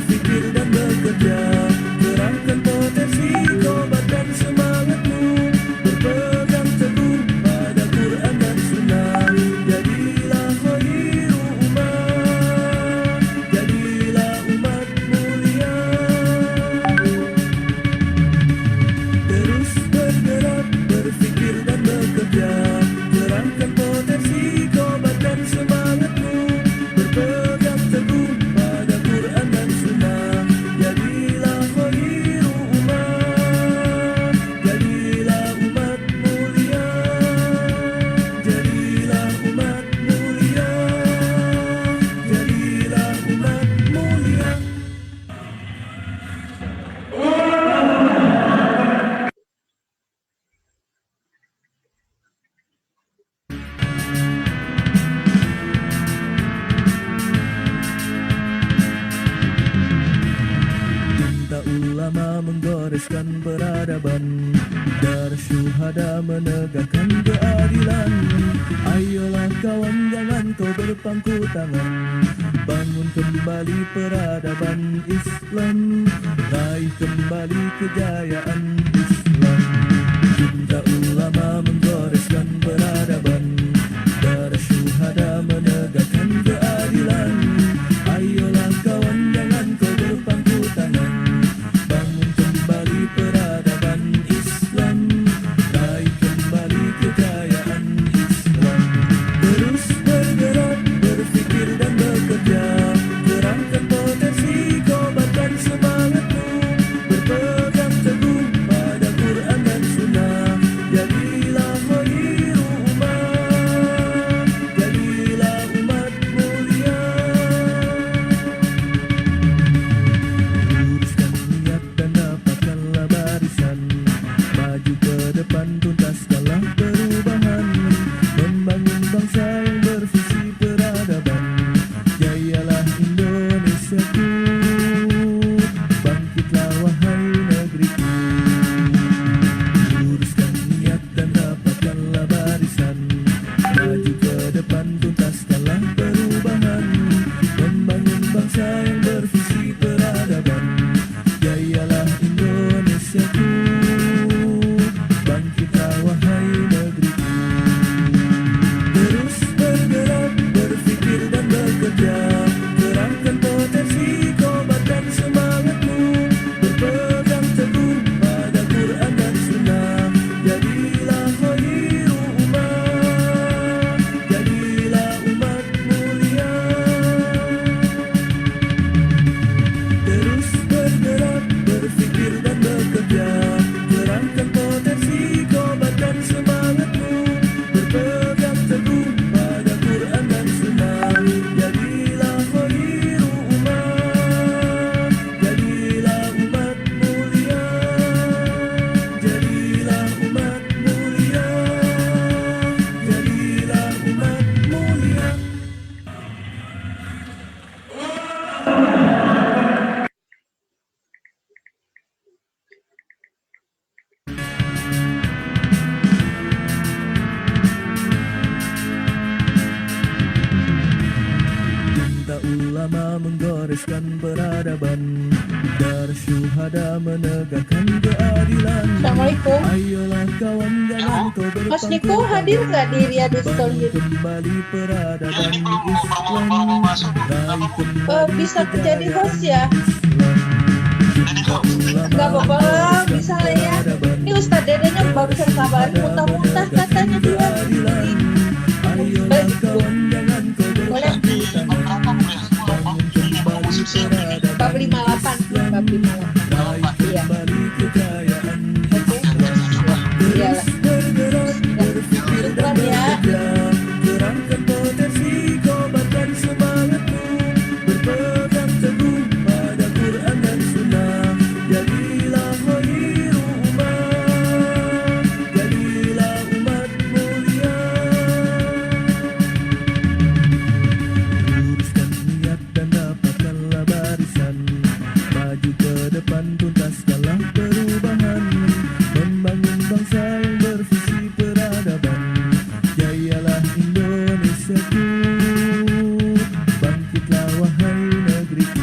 berpikir dan bekerja, kerahkan potensi, kobarkan semangatmu, berpegang teguh pada Quran dan Sunnah. Jadilah khairu umat, jadilah umat mulia. Terus bergerak, berpikir dan bekerja, kerahkan potensi, kobarkan semangatmu, berpegang teguh pada Quran dan Sunnah. Jadilah khairu umat, jadilah umat mulia. Jadilah umat mulia, jadilah umat mulia. Cinta ulama menggoreskan peradaban, darah syuhada menegakkan keadilan. Ayolah kawan, jangan kau berpangku tangan, bangun kembali peradaban Islam, raih kembali kejayaan Islam. Cinta ulama menggoreskan peradaban, darah syuhada menegakkan keadilan. Ayolah kawan, jangan kau berpangku tangan, bangun kembali peradaban Islam, raih kembali kejayaan Islam. Terus bergerak, berpikir dan bekerja, kerahkan potensi, kobarkan semangatmu, berpegang teguh pada Quran dan Sunnah. Jadilah khairu umat, jadilah umat mulia. Luruskan niat dan dapatkanlah barisan, maju ke depan tuntaskanlah perubahan, membangun bangsa yang bervisi peradaban. Jayalah Indonesiaku, bangkitlah wahai negeriku. Luruskan niat dan dapatkanlah barisan, maju ke depan tuntaskanlah perubahan, membangun bangsa yang bervisi peradaban. Jayalah Indonesiaku, bangkitlah wahai negeriku. Terus bergerak, berpikir dan bekerja, kerahkan potensi, kobarkan semangatmu, berpegang teguh pada Quran dan Sunnah. Jadilah khairu umat, jadilah umat mulia. Terus bergerak, berpikir dan bekerja, kerahkan potensi, kobarkan semangatmu, berpegang teguh pada Quran dan Sunnah. Jadilah khairu umat, jadilah umat mulia. Jadilah umat mulia, jadilah umat mulia. Cinta ulama menggoreskan peradaban, darah syuhada menegakkan keadilan. Assalamualaikum. Ayolah kawan, jangan kau Mas berpangku Niko hadir nggak di Riyadus bangun Tauhid? kembali peradaban Islam, raih kembali Bisa jadi host ya? Islam. Cinta ulama Nggak apa-apa lah, bisa lah ya. peradaban, Ini Ustadz Dedenya barusan kabarin muntah-muntah katanya dia. keadilan. Ayolah kawan, jangan kau Boleh. berpangku tangan, bangun kembali peradaban Bab 58, bab 58. raih Iya. kembali kejayaan Oke. Islam. Iyalah. Terus bergerak, berpikir dan Syukran ya. bekerja, kerahkan potensi, kobarkan semangatmu, berpegang teguh pada Quran dan Sunnah. Jadilah khairu umat, jadilah umat mulia. Luruskan niat dan dapatkanlah barisan, maju ke depan tuntaskanlah perubahan, membangun bangsa yang bervisi peradaban. Jayalah Indonesiaku, bangkitlah wahai negeriku.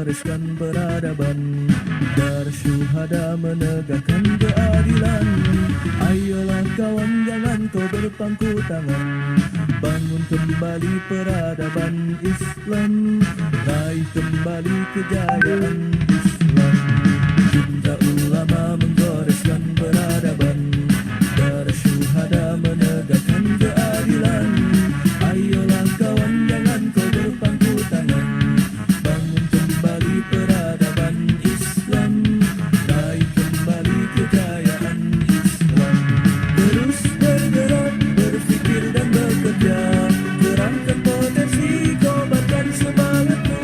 menggoreskan peradaban. Darah syuhada menegakkan keadilan. Ayolah kawan, jangan kau berpangku tangan. Bangun kembali peradaban Islam, raih kembali kejayaan Islam. Cinta ulama menggoreskan peradaban. Darah syuhada menegakkan keadilan. Ayolah kawan, jangan kau berpangku tangan. Bangun kembali peradaban Islam, raih kembali kejayaan Islam. Terus bergerak, berpikir dan bekerja. Kerahkan potensi, kobarkan semangatmu.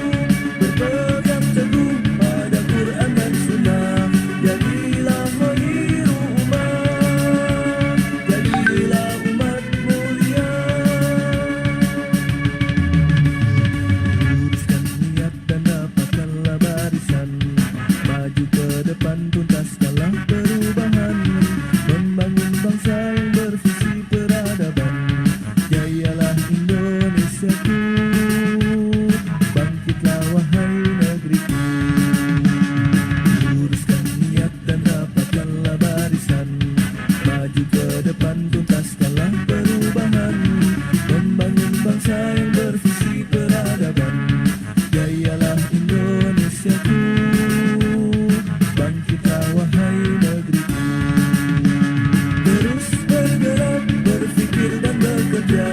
Berpegang teguh pada Quran dan Sunnah. Jadilah khairu umat, jadilah umat mulia. Luruskan niat dan dapatkanlah barisan. Maju ke depan, tuntaskanlah perubahan. Membangun bangsa yang bervisi peradaban. Jayalah Indonesiaku, bangkitlah wahai negeriku. Luruskan niat dan dapatkanlah barisan. Maju ke depan, tuntaskanlah perubahan. Membangun bangsa yang bervisi peradaban. Jayalah Indonesiaku, bangkitlah wahai negeriku. Terus bergerak, berpikir dan bekerja.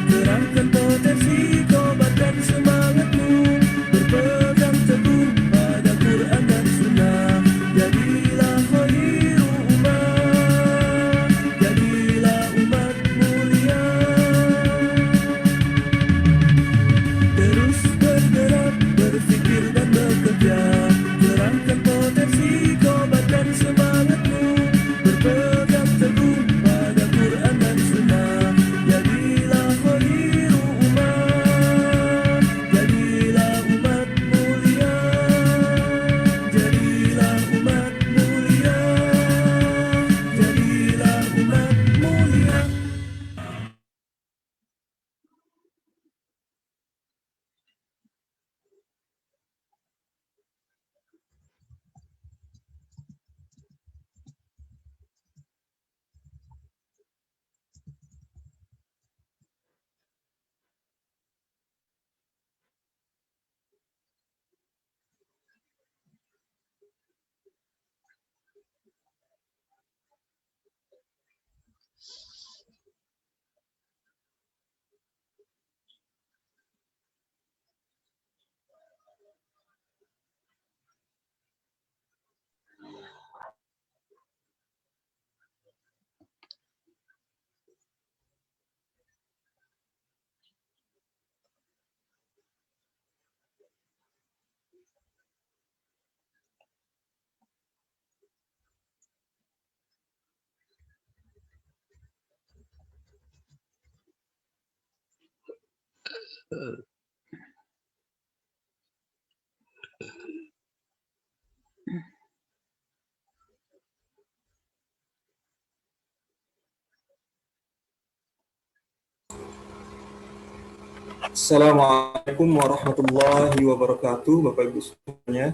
Kerahkan potensi, kobarkan semangatmu. Berpegang teguh pada Quran dan Sunnah. Jadilah khairu umat, jadilah umat mulia. Terus bergerak, berpikir dan bekerja. Kerahkan potensi, kobarkan semangatmu. Berpegang teguh pada Quran dan Sunnah. Jadilah khairu umat, jadilah umat mulia. Jadilah umat mulia, jadilah umat mulia. Assalamualaikum warahmatullahi wabarakatuh, Bapak Ibu semuanya.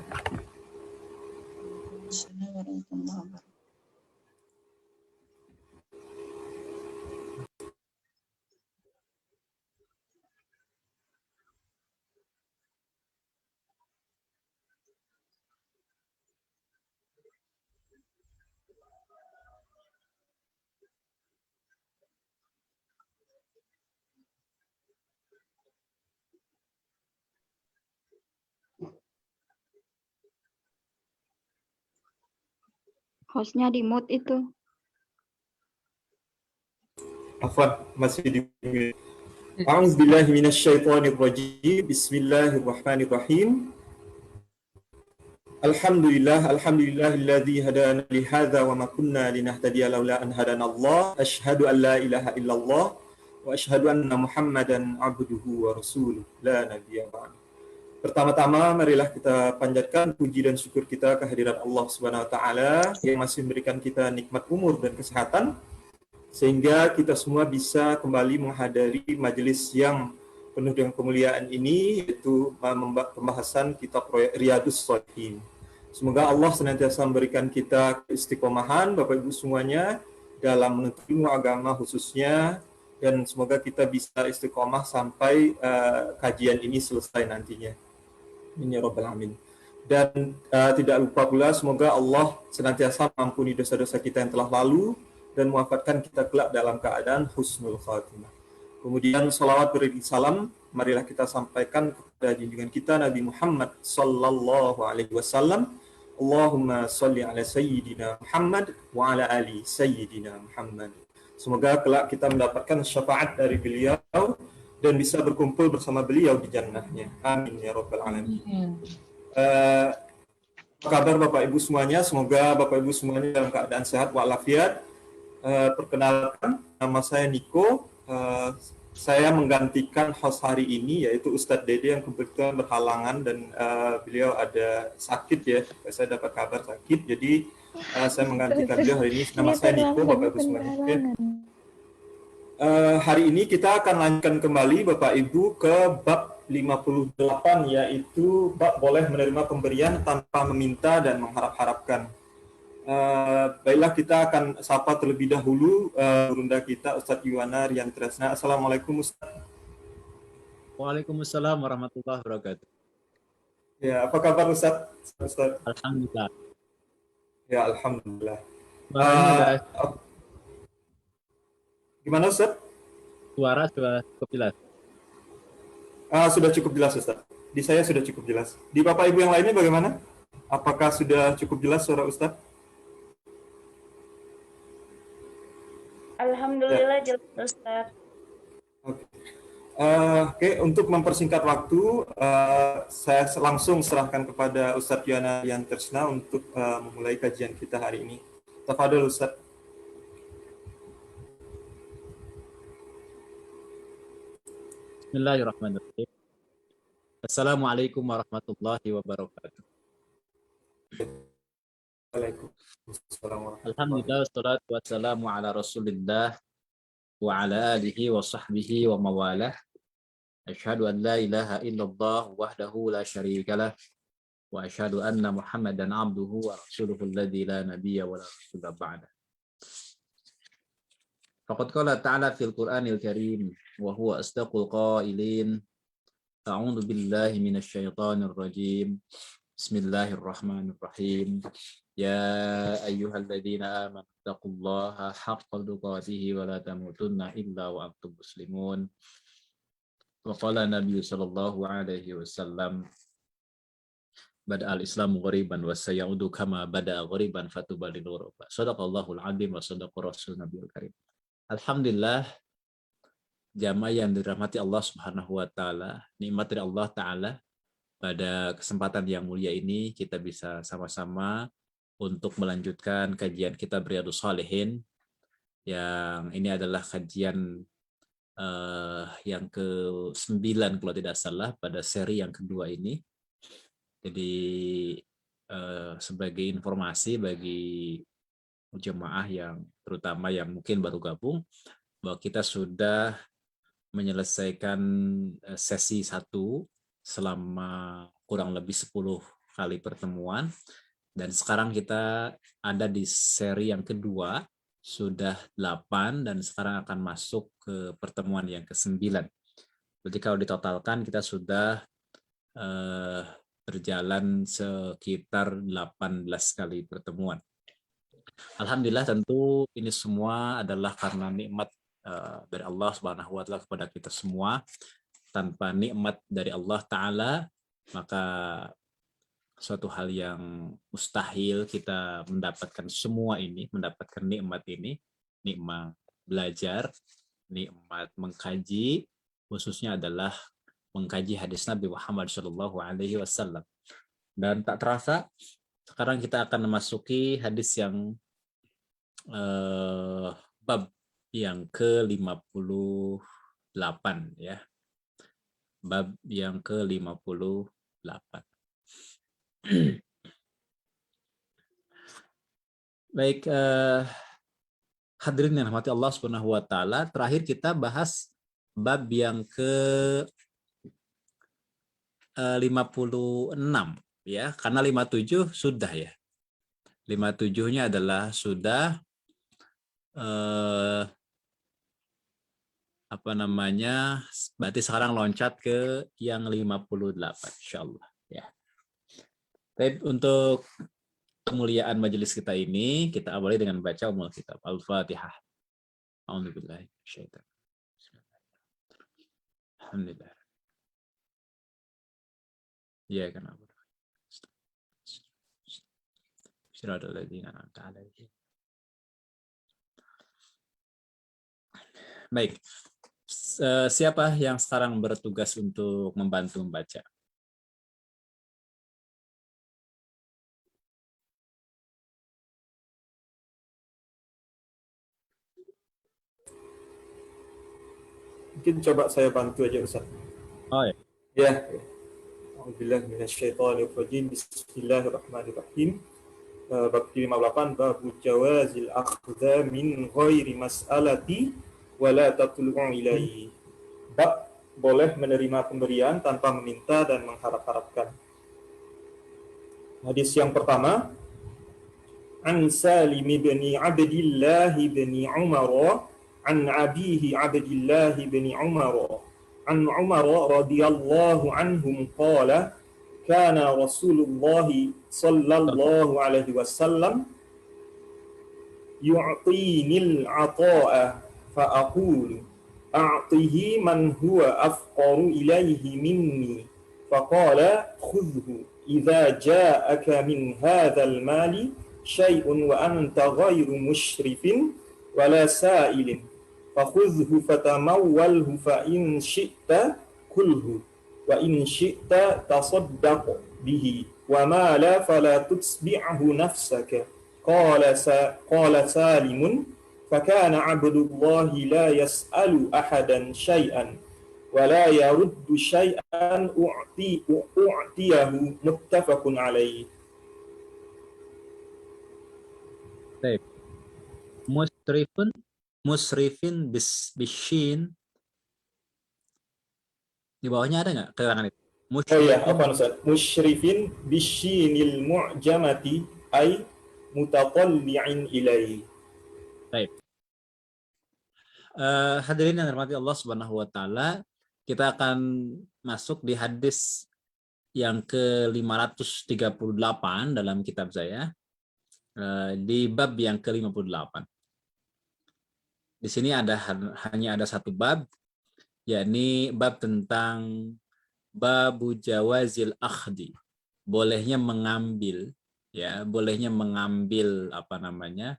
Hostnya di mute itu. Afwan, masih di mute. A'udzubillahi minasyaitonirrajim. Bismillahirrahmanirrahim. Alhamdulillahilladzi hadana li hadza wa ma kunna linahtadiya laula an hadanallah. Asyhadu an la ilaha illallah wa asyhadu anna Muhammadan abduhu wa rasuluh. La nabiyya ba'd. Pertama-tama marilah kita panjatkan puji dan syukur kita kehadirat Allah Subhanahu wa taala yang masih memberikan kita nikmat umur dan kesehatan sehingga kita semua bisa kembali menghadiri majelis yang penuh dengan kemuliaan ini, yaitu pembahasan kitab Riyadhus Shalihin. Semoga Allah senantiasa memberikan kita istiqomahan, Bapak Ibu semuanya, dalam menuntut ilmu agama khususnya, dan semoga kita bisa istiqomah sampai kajian ini selesai nantinya. Amin ya rabbal alamin. Dan tidak lupa pula, semoga Allah senantiasa mengampuni dosa-dosa kita yang telah lalu dan mewafatkan kita kelak dalam keadaan husnul khatimah. Kemudian salawat beri salam, marilah kita sampaikan kepada junjungan kita Nabi Muhammad sallallahu alaihi wasallam. Allahumma salli ala sayyidina Muhammad wa ala ali sayyidina Muhammad. Semoga kelak kita mendapatkan syafaat dari beliau dan bisa berkumpul bersama beliau di jannahnya. Amin ya rabbal alamin. Apa kabar Bapak Ibu semuanya? Semoga Bapak Ibu semuanya dalam keadaan sehat walafiat. Perkenalkan, nama saya Niko. Saya menggantikan host hari ini, yaitu Ustadz Dede yang kebetulan berhalangan dan beliau ada sakit ya. Saya dapat kabar sakit, jadi saya menggantikan beliau hari ini. Nama saya Niko, Bapak Ibu semuanya. Hari ini kita akan lanjutkan kembali Bapak Ibu ke bab 58, yaitu bab boleh menerima pemberian tanpa meminta dan mengharap-harapkan. Baiklah, kita akan sapa terlebih dahulu gurunda kita Ustadz Yuwana Rian Tresna. Assalamualaikum Ustadz. Waalaikumsalam warahmatullahi wabarakatuh. Ya, apa kabar Ustadz? Alhamdulillah. Ya, alhamdulillah. Suaranya Gimana Ustadz? suara sudah cukup jelas. Sudah cukup jelas Ustadz. Di saya sudah cukup jelas. Di Bapak Ibu yang lainnya bagaimana? Apakah sudah cukup jelas suara Ustadz? Alhamdulillah jelas Ustaz. Oke, untuk mempersingkat waktu, saya langsung serahkan kepada Ustadz Yuwana Rian Tresna untuk memulai kajian kita hari ini. Tafadhol Ustadz. Bismillahirrahmanirrahim. Assalamualaikum warahmatullahi wabarakatuh. Waalaikumsalam. Alhamdulillah, wassalatu wassalamu ala Rasulillah wa ala alihi wa sahbihi wa mawalah. Asyhadu an la ilaha illallah wahdahu la syarikalah wa asyhadu anna Muhammadan abduhu wa rasuluhu alladzi la nabiyya wa la rasula ba'da. Faqad qala ta'ala fil Qur'anil Karim wa huwa asdaqul qailin. A'udzu billahi minasy syaithanir rajim. Bismillahirrahmanirrahim. Ya ayyuhalladzina amanu taqullaha haqqa tuqatih wa la tamutunna illa wa antum muslimun. Wa qala Nabi sallallahu alaihi wasallam, bada'al islamu ghariban wa sayaudu kama bada'a ghariban fatuba lil ghuraba. Shadaqallahul azim wa shadaqa rasul nabiyul karim. Alhamdulillah, jamaah yang dirahmati Allah Subhanahu wa taala, nikmat dari Allah taala, pada kesempatan yang mulia ini kita bisa sama-sama untuk melanjutkan kajian kitab Riyadhus Shalihin, yang ini adalah kajian yang ke-9 kalau tidak salah pada seri yang kedua ini. Jadi sebagai informasi bagi jemaah yang terutama yang mungkin baru gabung, bahwa kita sudah menyelesaikan sesi 1 selama kurang lebih 10 kali pertemuan, dan sekarang kita ada di seri yang kedua, sudah 8, dan sekarang akan masuk ke pertemuan yang ke-9. Jadi kalau ditotalkan kita sudah berjalan sekitar 18 kali pertemuan. Alhamdulillah, tentu ini semua adalah karena nikmat dari Allah Subhanahu wa taala kepada kita semua. Tanpa nikmat dari Allah taala, maka suatu hal yang mustahil kita mendapatkan semua ini, mendapatkan nikmat ini, nikmat belajar, nikmat mengkaji, khususnya adalah mengkaji hadis Nabi Muhammad SAW. Dan tak terasa sekarang kita akan memasuki hadis yang bab yang ke-58 ya. Bab yang ke-58. Baik, hadirin yang rahmati Allah Subhanahu wa taala, terakhir kita bahas bab yang ke 56 ya, karena 57 sudah ya. 57-nya adalah sudah apa namanya? Berarti sekarang loncat ke yang 58 insyaallah ya. Baik, untuk kemuliaan majelis kita ini kita awali dengan baca umul kitab Al-Fatihah. A'udzubillahi minasyaitonir rajim. Alhamdulillah. Ya kan Abu. Siratal ladzina an'amta 'alaihim. Baik. Siapa yang sekarang bertugas untuk membantu membaca? Mungkin coba saya bantu aja Ustaz. Oh ya. Ya. A'udzubillahi minasyaitonirrajim. Bismillahirrahmanirrahim. Bab 58 bab jawazil akhdha min ghairi mas'alati wa la tatlu'u ilaihi. Bab boleh menerima pemberian tanpa meminta dan mengharap-harapkan. Hadis yang pertama, an Salim bin Abdillah bin Umar an abihi Abdillah bin Umar an Umar radhiyallahu anhum qala kana Rasulullah sallallahu alaihi wasallam yu'tinil 'ata'a fa aqulu a'tihi man huwa afqaru ilayhi minni faqala khudhhu idza ja'aka min hadzal mali syai'un wa anta ghairu musyrifin wala sa'ilin fakhudhhu fatamawwalhu fa in syi'ta kulhu wa in syi'ta tasaddaq bihi wa ma la fala tutsbi'hu nafsaka qala Salimun fakana 'abdullahi la yas'alu ahadan syai'an wa la yaruddu syai'an u'tiyahu muttafaqun alaihi. Baik. Musrifin bishin. Di bawahnya ada nggak keterangan itu? Oh iya, apa Ustaz? Musyrifin bisyinil mu'jamati ay mutatalli'in ilaihi. Baik. Hadirin yang dirahmati Allah Subhanahu wa taala, kita akan masuk di hadis yang ke-538 dalam kitab saya. Di bab yang ke-58. Di sini hanya ada satu bab, yakni bab tentang babu jawazil akhdi, bolehnya mengambil apa namanya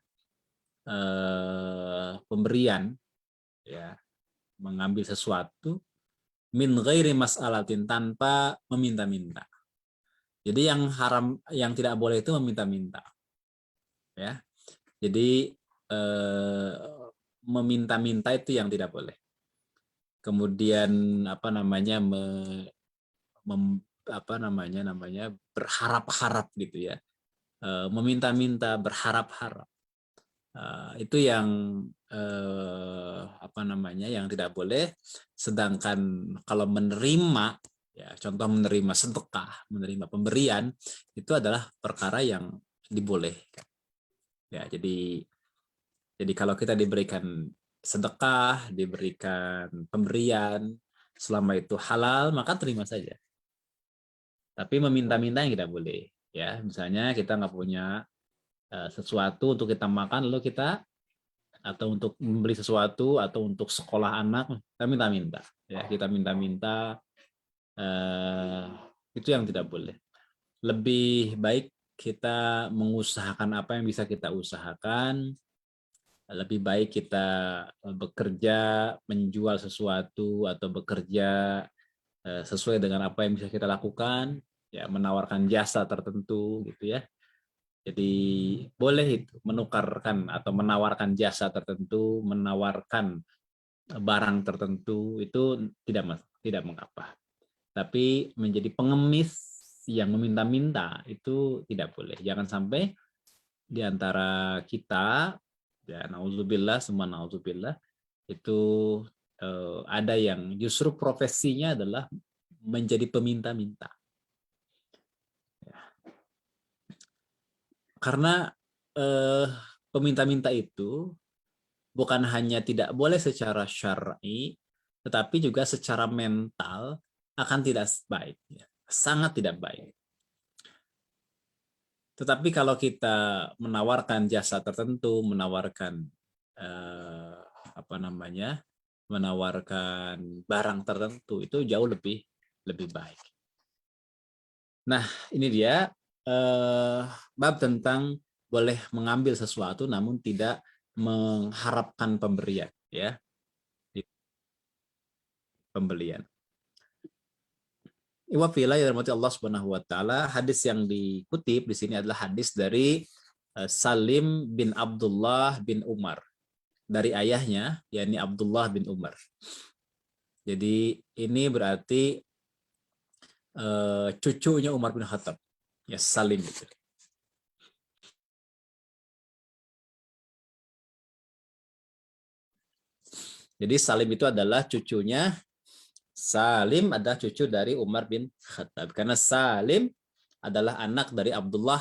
pemberian, ya, mengambil sesuatu min ghairi mas'alatin, tanpa meminta-minta. Jadi yang haram, yang tidak boleh itu meminta-minta, ya. Jadi meminta-minta itu yang tidak boleh. Kemudian apa namanya berharap-harap gitu ya, meminta-minta, berharap-harap, itu yang apa namanya yang tidak boleh. Sedangkan kalau menerima, ya, contoh menerima sedekah, menerima pemberian, itu adalah perkara yang dibolehkan. Ya, jadi kalau kita diberikan sedekah, diberikan pemberian, selama itu halal, maka terima saja. Tapi meminta-minta yang tidak boleh. Ya, misalnya kita nggak punya sesuatu untuk kita makan, lalu kita, atau untuk membeli sesuatu, atau untuk sekolah anak, kita minta-minta. Ya, kita minta-minta, itu yang tidak boleh. Lebih baik kita mengusahakan apa yang bisa kita usahakan. Lebih baik kita bekerja, menjual sesuatu, atau bekerja sesuai dengan apa yang bisa kita lakukan, ya, menawarkan jasa tertentu gitu ya. Jadi boleh itu menukarkan atau menawarkan jasa tertentu, menawarkan barang tertentu, itu tidak mengapa. Tapi menjadi pengemis yang meminta-minta itu tidak boleh. Jangan sampai di antara kita, ya, naudzubillah, semua naudzubillah, itu ada yang justru profesinya adalah menjadi peminta-minta. Ya. Karena peminta-minta itu bukan hanya tidak boleh secara syar'i, tetapi juga secara mental akan tidak baik, ya. Sangat tidak baik. Tetapi kalau kita menawarkan jasa tertentu, menawarkan menawarkan barang tertentu, itu jauh lebih baik. Nah, ini dia bab tentang boleh mengambil sesuatu namun tidak mengharapkan pemberian, ya. Pembelian. Iwafila ya rahmati Allah Subhanahu wa taala, hadis yang dikutip di sini adalah hadis dari Salim bin Abdullah bin Umar, dari ayahnya yakni Abdullah bin Umar. Jadi ini berarti cucunya Umar bin Khattab, ya, Salim itu. Jadi Salim itu adalah cucunya, Salim adalah cucu dari Umar bin Khattab. Karena Salim adalah anak dari Abdullah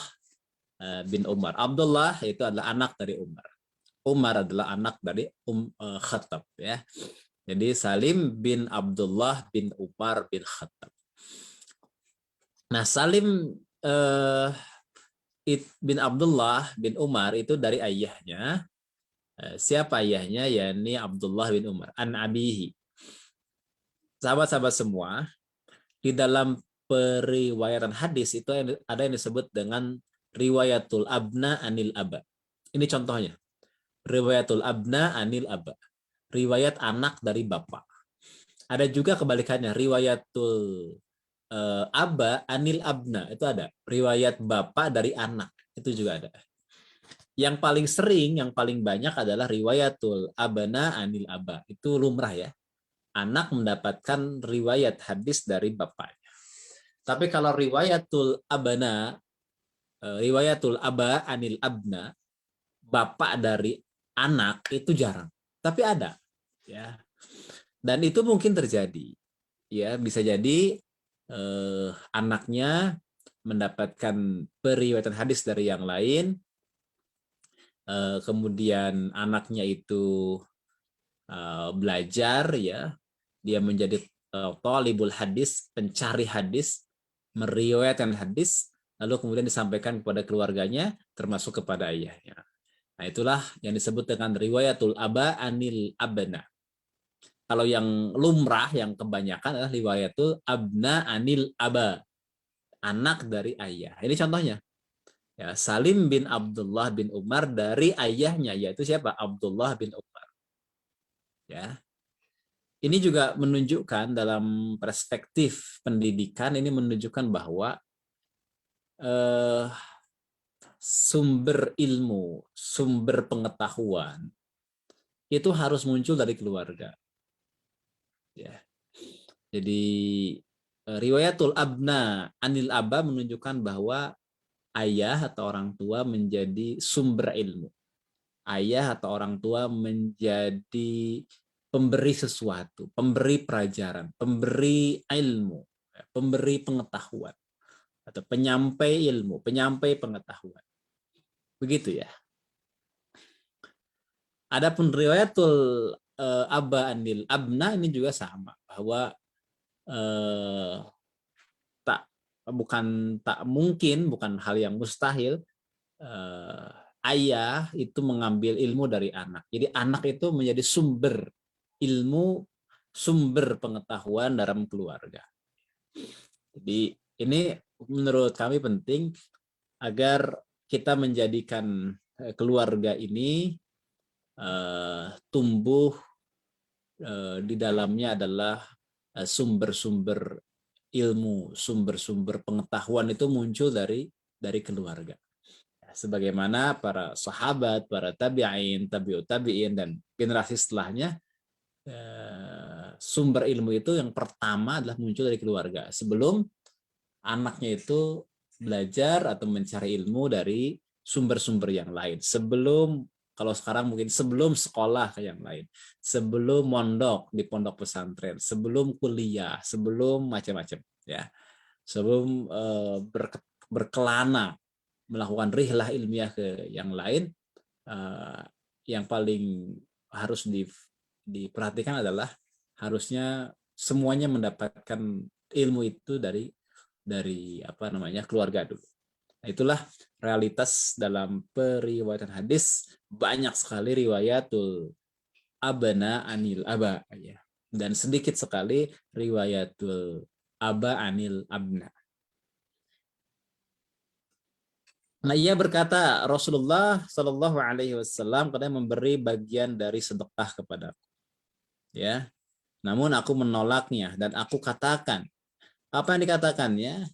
bin Umar. Abdullah itu adalah anak dari Umar. Umar adalah anak dari Khattab, ya. Jadi Salim bin Abdullah bin Umar bin Khattab. Nah, Salim bin Abdullah bin Umar itu dari ayahnya. Siapa ayahnya? Yakni Abdullah bin Umar an abihi. Sahabat-sahabat semua, di dalam periwayatan hadis itu ada yang disebut dengan riwayatul abna anil aba. Ini contohnya. Riwayatul abna anil aba. Riwayat anak dari bapak. Ada juga kebalikannya, riwayatul aba anil abna. Itu ada. Riwayat bapak dari anak. Itu juga ada. Yang paling sering, yang paling banyak adalah riwayatul abna anil aba. Itu lumrah, ya. Anak mendapatkan riwayat hadis dari bapaknya. Tapi kalau riwayatul abana, riwayatul aba anil abna, bapak dari anak, itu jarang. Tapi ada, ya. Dan itu mungkin terjadi, ya. Bisa jadi anaknya mendapatkan periwayatan hadis dari yang lain, kemudian anaknya itu belajar, ya. Dia menjadi talibul hadis, pencari hadis, meriwayatkan hadis, lalu kemudian disampaikan kepada keluarganya, termasuk kepada ayahnya. Nah, itulah yang disebut dengan riwayatul aba anil abna. Kalau yang lumrah, yang kebanyakan adalah riwayatul abna anil aba, anak dari ayah. Ini contohnya. Ya, Salim bin Abdullah bin Umar dari ayahnya, yaitu siapa? Abdullah bin Umar. Ya. Ini juga menunjukkan dalam perspektif pendidikan, ini menunjukkan bahwa sumber ilmu, sumber pengetahuan itu harus muncul dari keluarga. Ya. Jadi riwayatul abna anil aba menunjukkan bahwa ayah atau orang tua menjadi sumber ilmu. Ayah atau orang tua menjadi pemberi sesuatu, pemberi pelajaran, pemberi ilmu, pemberi pengetahuan, atau penyampai ilmu, penyampai pengetahuan. Begitu, ya. Adapun riwayatul aba anil abna ini juga sama, bahwa tak mungkin, bukan hal yang mustahil, ayah itu mengambil ilmu dari anak. Jadi anak itu menjadi sumber ilmu, sumber pengetahuan dalam keluarga. Jadi ini menurut kami penting agar kita menjadikan keluarga ini tumbuh di dalamnya adalah sumber-sumber ilmu, sumber-sumber pengetahuan itu muncul dari keluarga. Sebagaimana para sahabat, para tabi'in, tabi'ut tabi'in, dan generasi setelahnya, sumber ilmu itu yang pertama adalah muncul dari keluarga. Sebelum anaknya itu belajar atau mencari ilmu dari sumber-sumber yang lain. Sebelum Kalau sekarang mungkin sebelum sekolah ke yang lain, sebelum mondok di pondok pesantren, sebelum kuliah, sebelum macam-macam ya. Sebelum berkelana melakukan rihlah ilmiah ke yang lain, yang paling harus diperhatikan adalah harusnya semuanya mendapatkan ilmu itu dari apa namanya keluarga dulu. Nah, itulah realitas dalam periwayatan hadis, banyak sekali riwayatul abana anil aba ya, dan sedikit sekali riwayatul aba anil abna. Nah, ia berkata, Rasulullah Shallallahu Alaihi Wasallam kadang memberi bagian dari sedekah kepadaku, ya. Namun aku menolaknya dan aku katakan, apa yang dikatakannya?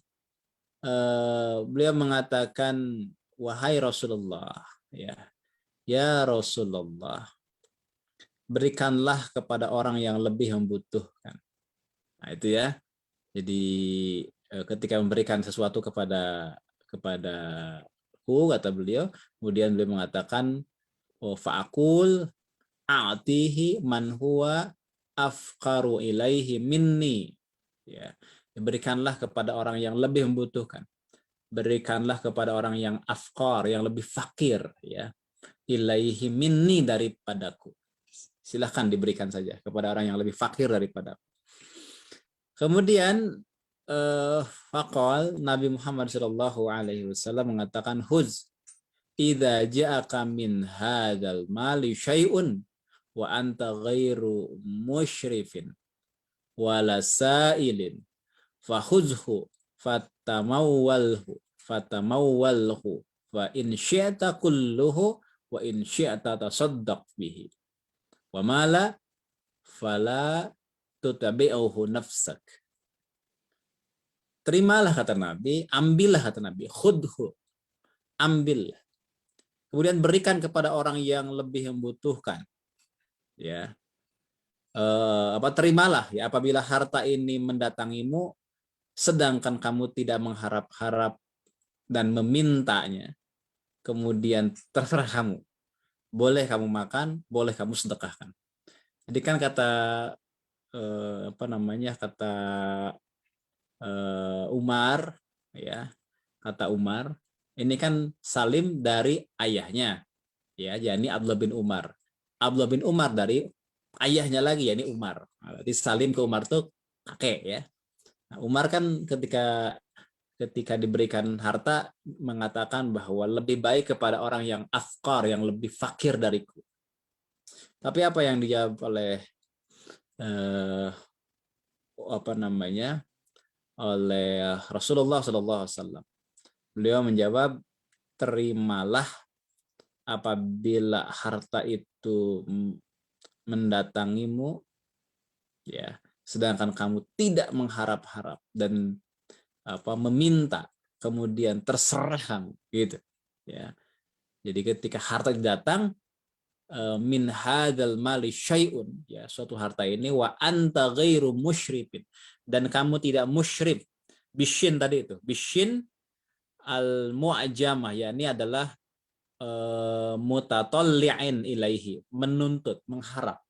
Beliau mengatakan, wahai Rasulullah, ya Rasulullah, berikanlah kepada orang yang lebih membutuhkan. Nah, itu ya. Jadi ketika memberikan sesuatu kepadaku, kata beliau, kemudian beliau mengatakan, fa'akul a'tihi man huwa afqaru ilaihi minni. Ya, berikanlah kepada orang yang lebih membutuhkan. Berikanlah kepada orang yang afqar, yang lebih fakir, ya. Ilaihi minni, daripadaku. Silahkan diberikan saja kepada orang yang lebih fakir daripadaku. Kemudian faqal Nabi Muhammad sallallahu alaihi wasallam mengatakan, huz idza ja'aka min hadzal mali syai'un wa anta ghairu musyrifin wala sa'ilin fakhuzhu fatamawwalhu fa in syi'ta kulluhu wa in syi'ta tasaddaq bihi wa mala fala tutabi'uhu nafsak. Terimalah, kata Nabi, ambillah, kata Nabi, khudhu, ambil, kemudian berikan kepada orang yang lebih membutuhkan, ya. Terimalah, ya, apabila harta ini mendatangimu sedangkan kamu tidak mengharap-harap dan memintanya, kemudian terserah kamu, boleh kamu makan, boleh kamu sedekahkan. Jadi kan kata kata Umar, ya, kata Umar, ini kan Salim dari ayahnya, ya, yakni Abdullah bin Umar. Abdullah bin Umar dari ayahnya lagi, yakni Umar. Berarti Salim ke Umar tuh kakek, ya. Nah, Umar kan ketika diberikan harta mengatakan bahwa lebih baik kepada orang yang afqar, yang lebih fakir dariku. Tapi apa yang dijawab oleh oleh Rasulullah SAW? Beliau menjawab, terimalah apabila harta itu mendatangimu, ya, sedangkan kamu tidak mengharap-harap dan meminta, kemudian terserah kamu, gitu, ya. Jadi ketika harta datang, min hadzal mali syai'un, ya, suatu harta ini, wa anta ghairu musyrifin, dan kamu tidak musyrif, bisyin tadi itu, bisyin al mu'jamah, ya, ini adalah mutatalli'in ilaihi, menuntut, mengharap,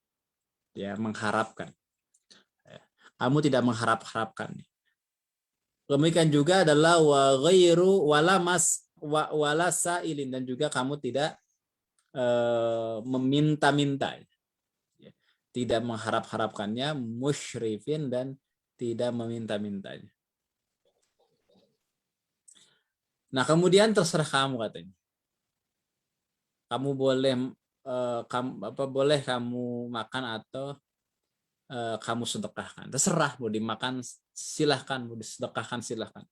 ya, mengharapkan. Kamu tidak mengharap-harapkan. Demikian juga adalah wa ghairu wala sa'ilin, dan juga kamu tidak meminta-minta, tidak mengharap-harapkannya, musyrifin, dan tidak meminta-mintanya. Nah, kemudian terserah kamu, katanya. Kamu boleh kamu makan atau kamu sedekahkan. Terserah, mau dimakan silahkan, mau disedekahkan silahkan.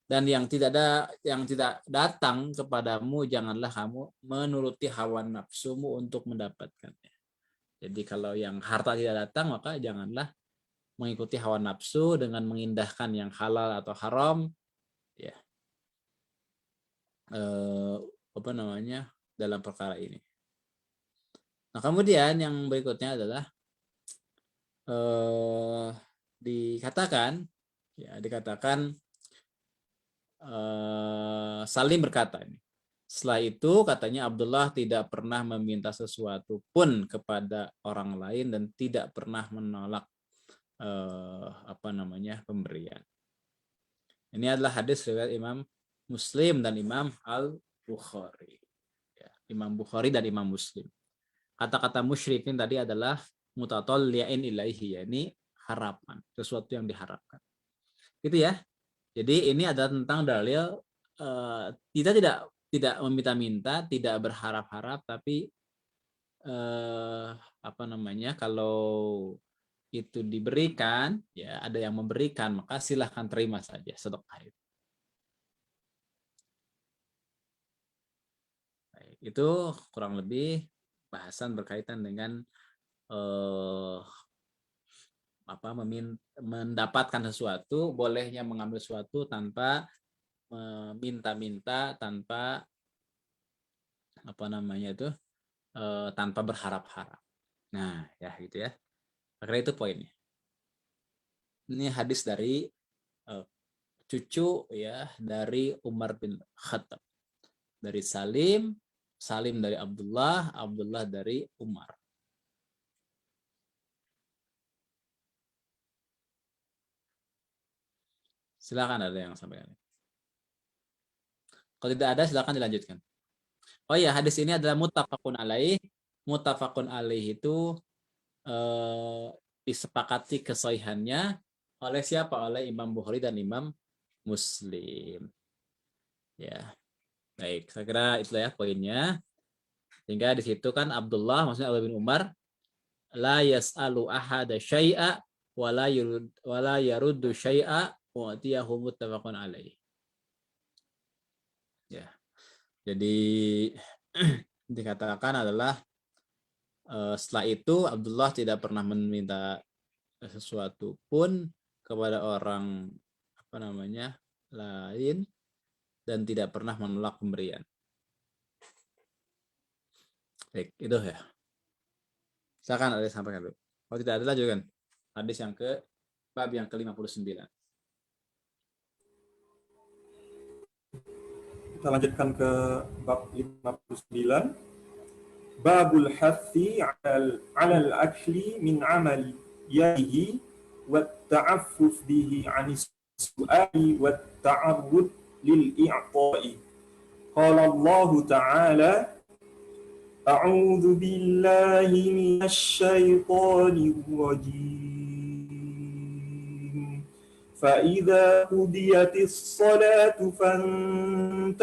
Dan yang tidak datang kepadamu, janganlah kamu menuruti hawa nafsumu untuk mendapatkannya. Jadi kalau yang harta tidak datang, maka janganlah mengikuti hawa nafsu dengan mengindahkan yang halal atau haram, ya, dalam perkara ini. Nah, kemudian yang berikutnya adalah dikatakan Salim berkata ini. Setelah itu katanya Abdullah tidak pernah meminta sesuatu pun kepada orang lain dan tidak pernah menolak pemberian. Ini adalah hadis riwayat Imam Muslim dan Imam Al-Bukhari. Ya, Imam Bukhari dan Imam Muslim. Kata-kata musyrikin tadi adalah mutatalli'in ilaihi, ya, ini harapan, sesuatu yang diharapkan. Gitu ya. Jadi ini adalah tentang dalil kita tidak meminta-minta, tidak berharap-harap, tapi kalau itu diberikan, ya ada yang memberikan, maka silahkan terima saja sedekah itu. Baik, itu kurang lebih bahasan berkaitan dengan mendapatkan sesuatu, bolehnya mengambil sesuatu tanpa minta-minta, tanpa tanpa berharap-harap. Nah, ya gitu ya. Akhirnya itu poinnya. Ini hadis dari cucu ya dari Umar bin Khattab. Dari Salim, Salim dari Abdullah, Abdullah dari Umar. Silakan, ada yang sampaikan. Kalau tidak ada silakan dilanjutkan. Oh ya, hadis ini adalah muttafaqun alaih. Muttafaqun alaih itu disepakati kesahihannya oleh siapa? Oleh Imam Bukhari dan Imam Muslim. Ya, baik. Saya kira itulah ya poinnya. Sehingga di situ kan Abdullah, maksudnya Abdullah bin Umar, la yas'alu ahada syai'a wa la yaruddu syai'a wa tiyahu muttafaqun alaih. Ya. Jadi dikatakan adalah setelah itu Abdullah tidak pernah meminta sesuatu pun kepada orang lain dan tidak pernah menolak pemberian. Baik, itu ya. Silakan ada yang sampaikan dulu. Kalau tidak ada lanjutkan hadis yang bab yang ke-59. Kita lanjutkan ke bab 59. Babul hathi 'alal akli min 'amali yadihi wat ta'affuf bihi 'anis su'ali wat ta'arrud lil i'ta'i. Qala Allah Ta'ala A'udzu billahi minasy syaithanir rajim. فَإِذَا قُضِيَتِ الصَّلَاةُ فَانتَشِرُوا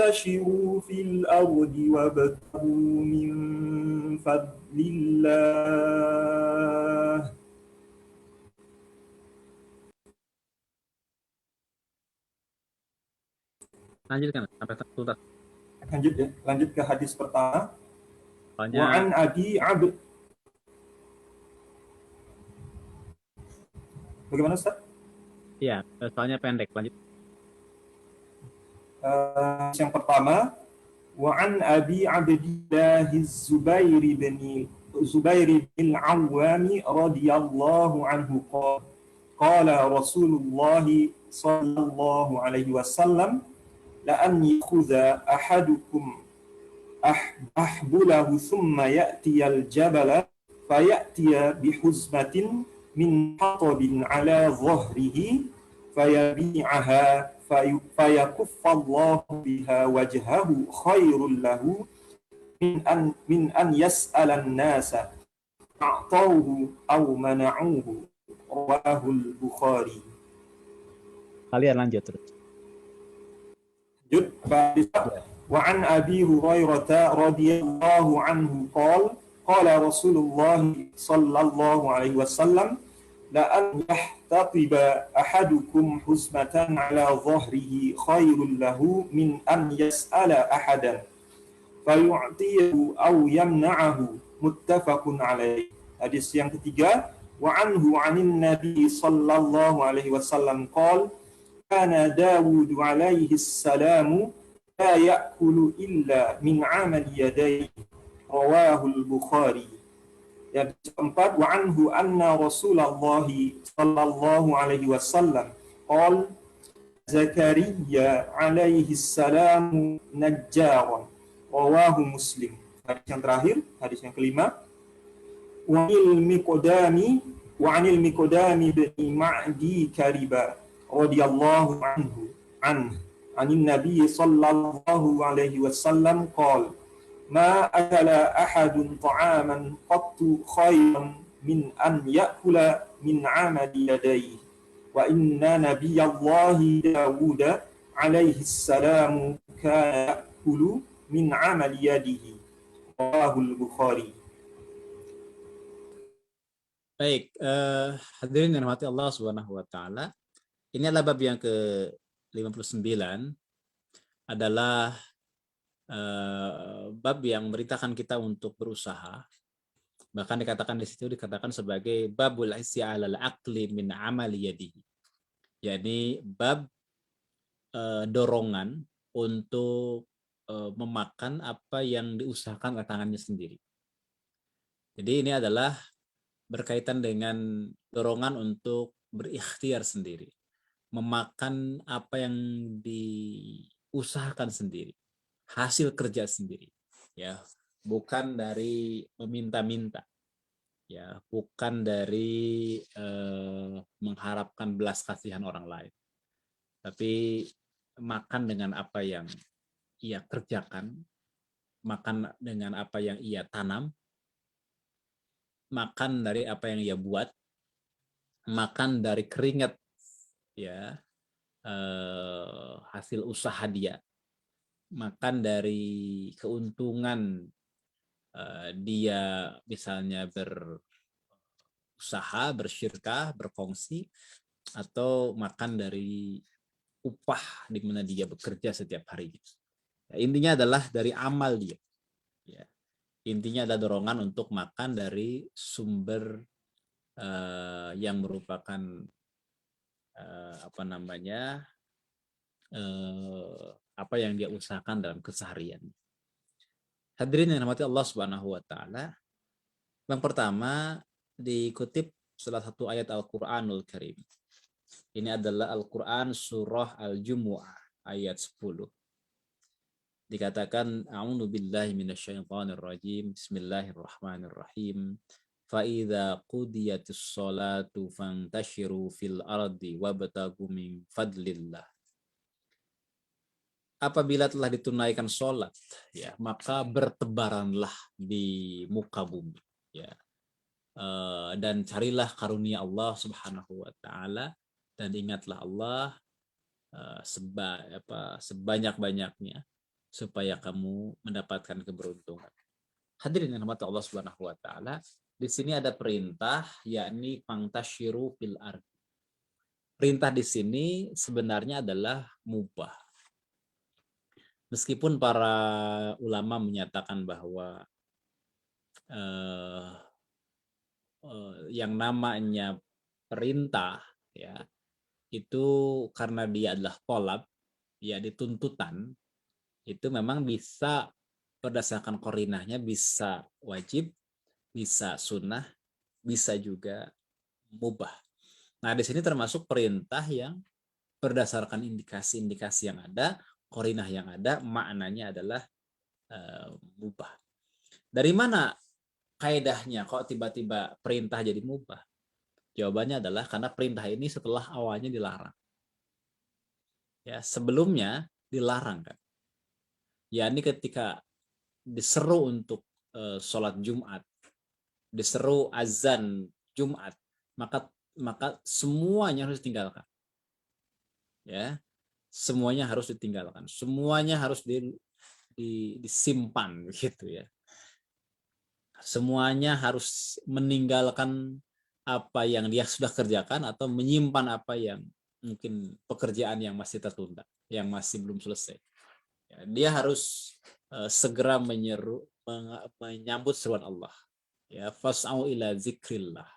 فِي الْأَرْضِ وَابْتَغُوا مِنْ فَضْلِ اللَّهِ. Lanjutkan sampai tuntas. Lanjut ke hadis pertama. Soalnya, Wa an Abi Abd. Bagaimana Ustaz? Iya, soalnya pendek. Lanjut. Yang pertama, wa an Abi Abdillah Zubair bin Al-Awwam radhiyallahu anhu qala Rasulullah sallallahu alaihi wasallam la an yakhudha ahadukum ahbulahu thumma ya'ti al-jabala fayatiya bihuzmatin min hatabin ala dhahrihi fayabi'aha fayakuffallahu biha wajhahu khairul lahu min an yas'ala an-nasa a'tauhu aw mana'uhu. Rawahul Bukhari. Kalian lanjut terus. Wa an Abi Hurairah radhiyallahu anhu qala Rasulullah sallallahu alaihi wasallam la an yahtatiba ahadukum husmatan ala dhahrihi khairul lahu min an yas'ala ahadan fayu'tiyahu aw yamna'ahu. Muttafaqun alaih. Hadis yang ketiga, wa anhu 'anin nabi sallallahu alaihi wasallam qala kana Dawud alaihi salamu la ya'kulu illa min 'amali yadayhi. Rawahul Bukhari. Yang keempat, wa anhu anna Rasulullah sallallahu alaihi wasallam qala Zakaria alaihi salam najjaran Rawahu Muslim. Hadis yang terakhir, hadis yang kelima. Wa'anil Miqdami bin Ma'di Kariba radhiyallahu anhu anin Nabi sallallahu alaihi wasallam qala ma akala ahadun ta'aman qattu khayran min an ya'kula min 'amali yadayhi wa inna nabiyallahi Dawud alaihi salam kana ya'kulu min 'amali yadihi. Rawahul Bukhari. Baik, hadirin yang dirahmati Allah Subhanahu wa taala. Ini adalah bab yang ke-59, adalah bab yang memberitakan kita untuk berusaha. Bahkan dikatakan di situ sebagai babul isya 'alal aqli min amali yadihi. Yakni bab dorongan untuk memakan apa yang diusahakan oleh tangannya sendiri. Jadi ini adalah berkaitan dengan dorongan untuk berikhtiar sendiri, memakan apa yang diusahakan sendiri, hasil kerja sendiri, ya, bukan dari meminta-minta, ya, bukan dari mengharapkan belas kasihan orang lain, tapi makan dengan apa yang ia kerjakan, makan dengan apa yang ia tanam, makan dari apa yang ia buat, makan dari keringat, ya, hasil usaha dia, makan dari keuntungan dia misalnya berusaha, bersyirkah, berfungsi, atau makan dari upah di mana dia bekerja setiap hari. Ya, intinya adalah dari amal dia. Ya. Intinya adalah dorongan untuk makan dari sumber yang merupakan apa yang dia usahakan dalam keseharian. Hadirin yang dirahmati Allah Subhanahu wa taala. Yang pertama dikutip salah satu ayat Al-Qur'anul Karim. Ini adalah Al-Qur'an surah Al-Jumu'ah ayat 10. Dikatakan a'udzu billahi minasyaitonir rajim. Bismillahirrahmanirrahim. Fa idza qudiyatis sholatu fantashiru fil ardi wabtagu min fadlillah. Apabila telah ditunaikan sholat, ya, maka bertebaranlah di muka bumi, ya, dan carilah karunia Allah Subhanahu wa taala, dan ingatlah Allah sebanyak-banyaknya supaya kamu mendapatkan keberuntungan. Hadirin yang dirahmati Allah Subhanahu wa taala, di sini ada perintah, yakni fangtashiru fil ardh. Perintah di sini sebenarnya adalah mubah. Meskipun para ulama menyatakan bahwa yang namanya perintah, ya, itu karena dia adalah tolab, ya, dituntutan, itu memang bisa berdasarkan korinahnya, bisa wajib, bisa sunnah, bisa juga mubah. Nah, di sini termasuk perintah yang berdasarkan indikasi-indikasi yang ada, korinah yang ada, maknanya adalah mubah. Dari mana kaidahnya kok tiba-tiba perintah jadi mubah? Jawabannya adalah karena perintah ini setelah awalnya dilarang. Ya, sebelumnya dilarang kan. Ya, ini ketika diseru untuk sholat Jumat, diseru azan Jumat, maka semuanya harus ditinggalkan. Ya, semuanya harus ditinggalkan, semuanya harus disimpan, gitu ya. Semuanya harus meninggalkan apa yang dia sudah kerjakan atau menyimpan apa yang mungkin pekerjaan yang masih tertunda, yang masih belum selesai. Ya, dia harus segera menyambut seruan Allah. Ya, fas'au ila zikrillah.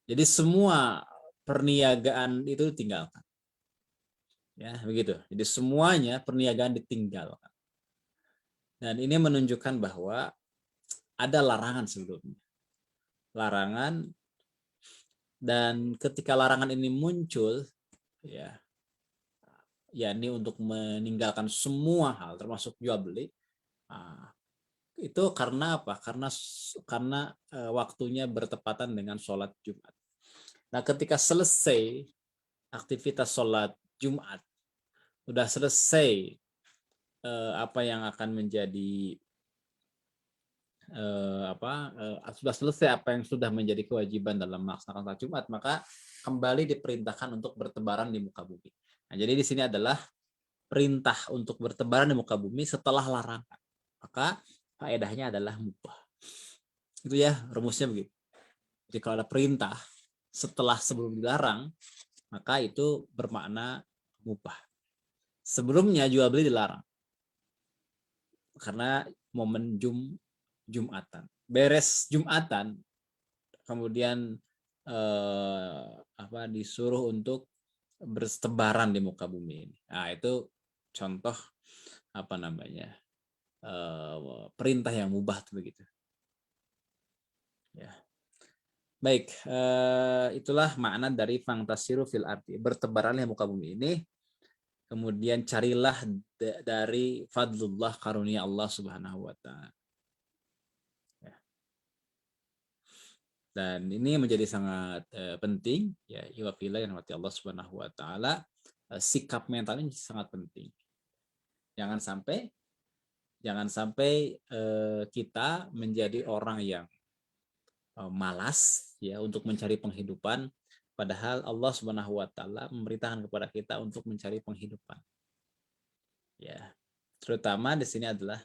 Jadi semua perniagaan itu ditinggalkan. Ya, begitu. Jadi semuanya perniagaan ditinggalkan. Dan ini menunjukkan bahwa ada larangan sebelumnya. Larangan, dan ketika larangan ini muncul, ya, yakni untuk meninggalkan semua hal termasuk jual beli. Nah, itu karena apa? Karena waktunya bertepatan dengan sholat Jumat. Nah, ketika selesai aktivitas sholat Jumat, udah selesai apa yang akan menjadi sudah selesai apa yang sudah menjadi kewajiban dalam melaksanakan sholat Jumat, maka kembali diperintahkan untuk bertebaran di muka bumi. Nah, jadi di sini adalah perintah untuk bertebaran di muka bumi setelah larangan. Maka faedahnya adalah mubah. Itu ya rumusnya begitu. Jadi kalau ada perintah sebelum dilarang, maka itu bermakna mubah. Sebelumnya jual beli dilarang. Karena momen Jumatan. Beres Jumatan, kemudian disuruh untuk bertebaran di muka bumi ini. Nah, itu contoh perintah yang mubah tuh begitu. Ya. Baik, itulah makna dari fantasiru fil ardi, bertebaranlah muka bumi ini. Kemudian carilah dari fadlullah, karunia Allah Subhanahu wa taala. Ya. Dan ini menjadi sangat penting ya, iwafillah yang Allah Subhanahu wa taala, sikap mental ini sangat penting. Jangan sampai kita menjadi orang yang malas ya untuk mencari penghidupan, padahal Allah Subhanahu wa taala memerintahkan kepada kita untuk mencari penghidupan. Ya. Terutama di sini adalah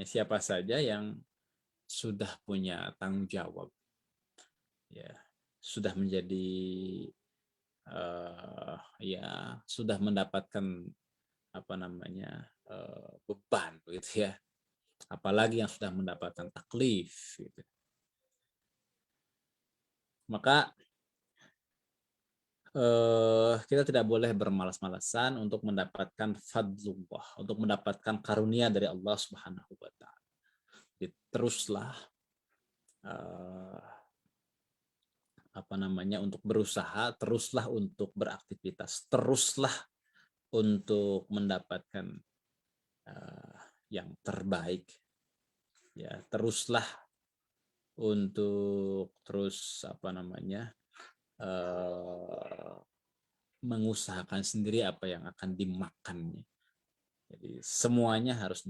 siapa saja yang sudah punya tanggung jawab. Ya, sudah menjadi sudah mendapatkan beban begitu ya. Apalagi yang sudah mendapatkan taklif gitu. Maka kita tidak boleh bermalas-malasan untuk mendapatkan fadlullah, untuk mendapatkan karunia dari Allah Subhanahu wa taala. Jadi teruslah untuk berusaha, teruslah untuk beraktivitas, teruslah untuk mendapatkan yang terbaik, ya teruslah untuk terus mengusahakan sendiri apa yang akan dimakannya. Jadi semuanya harus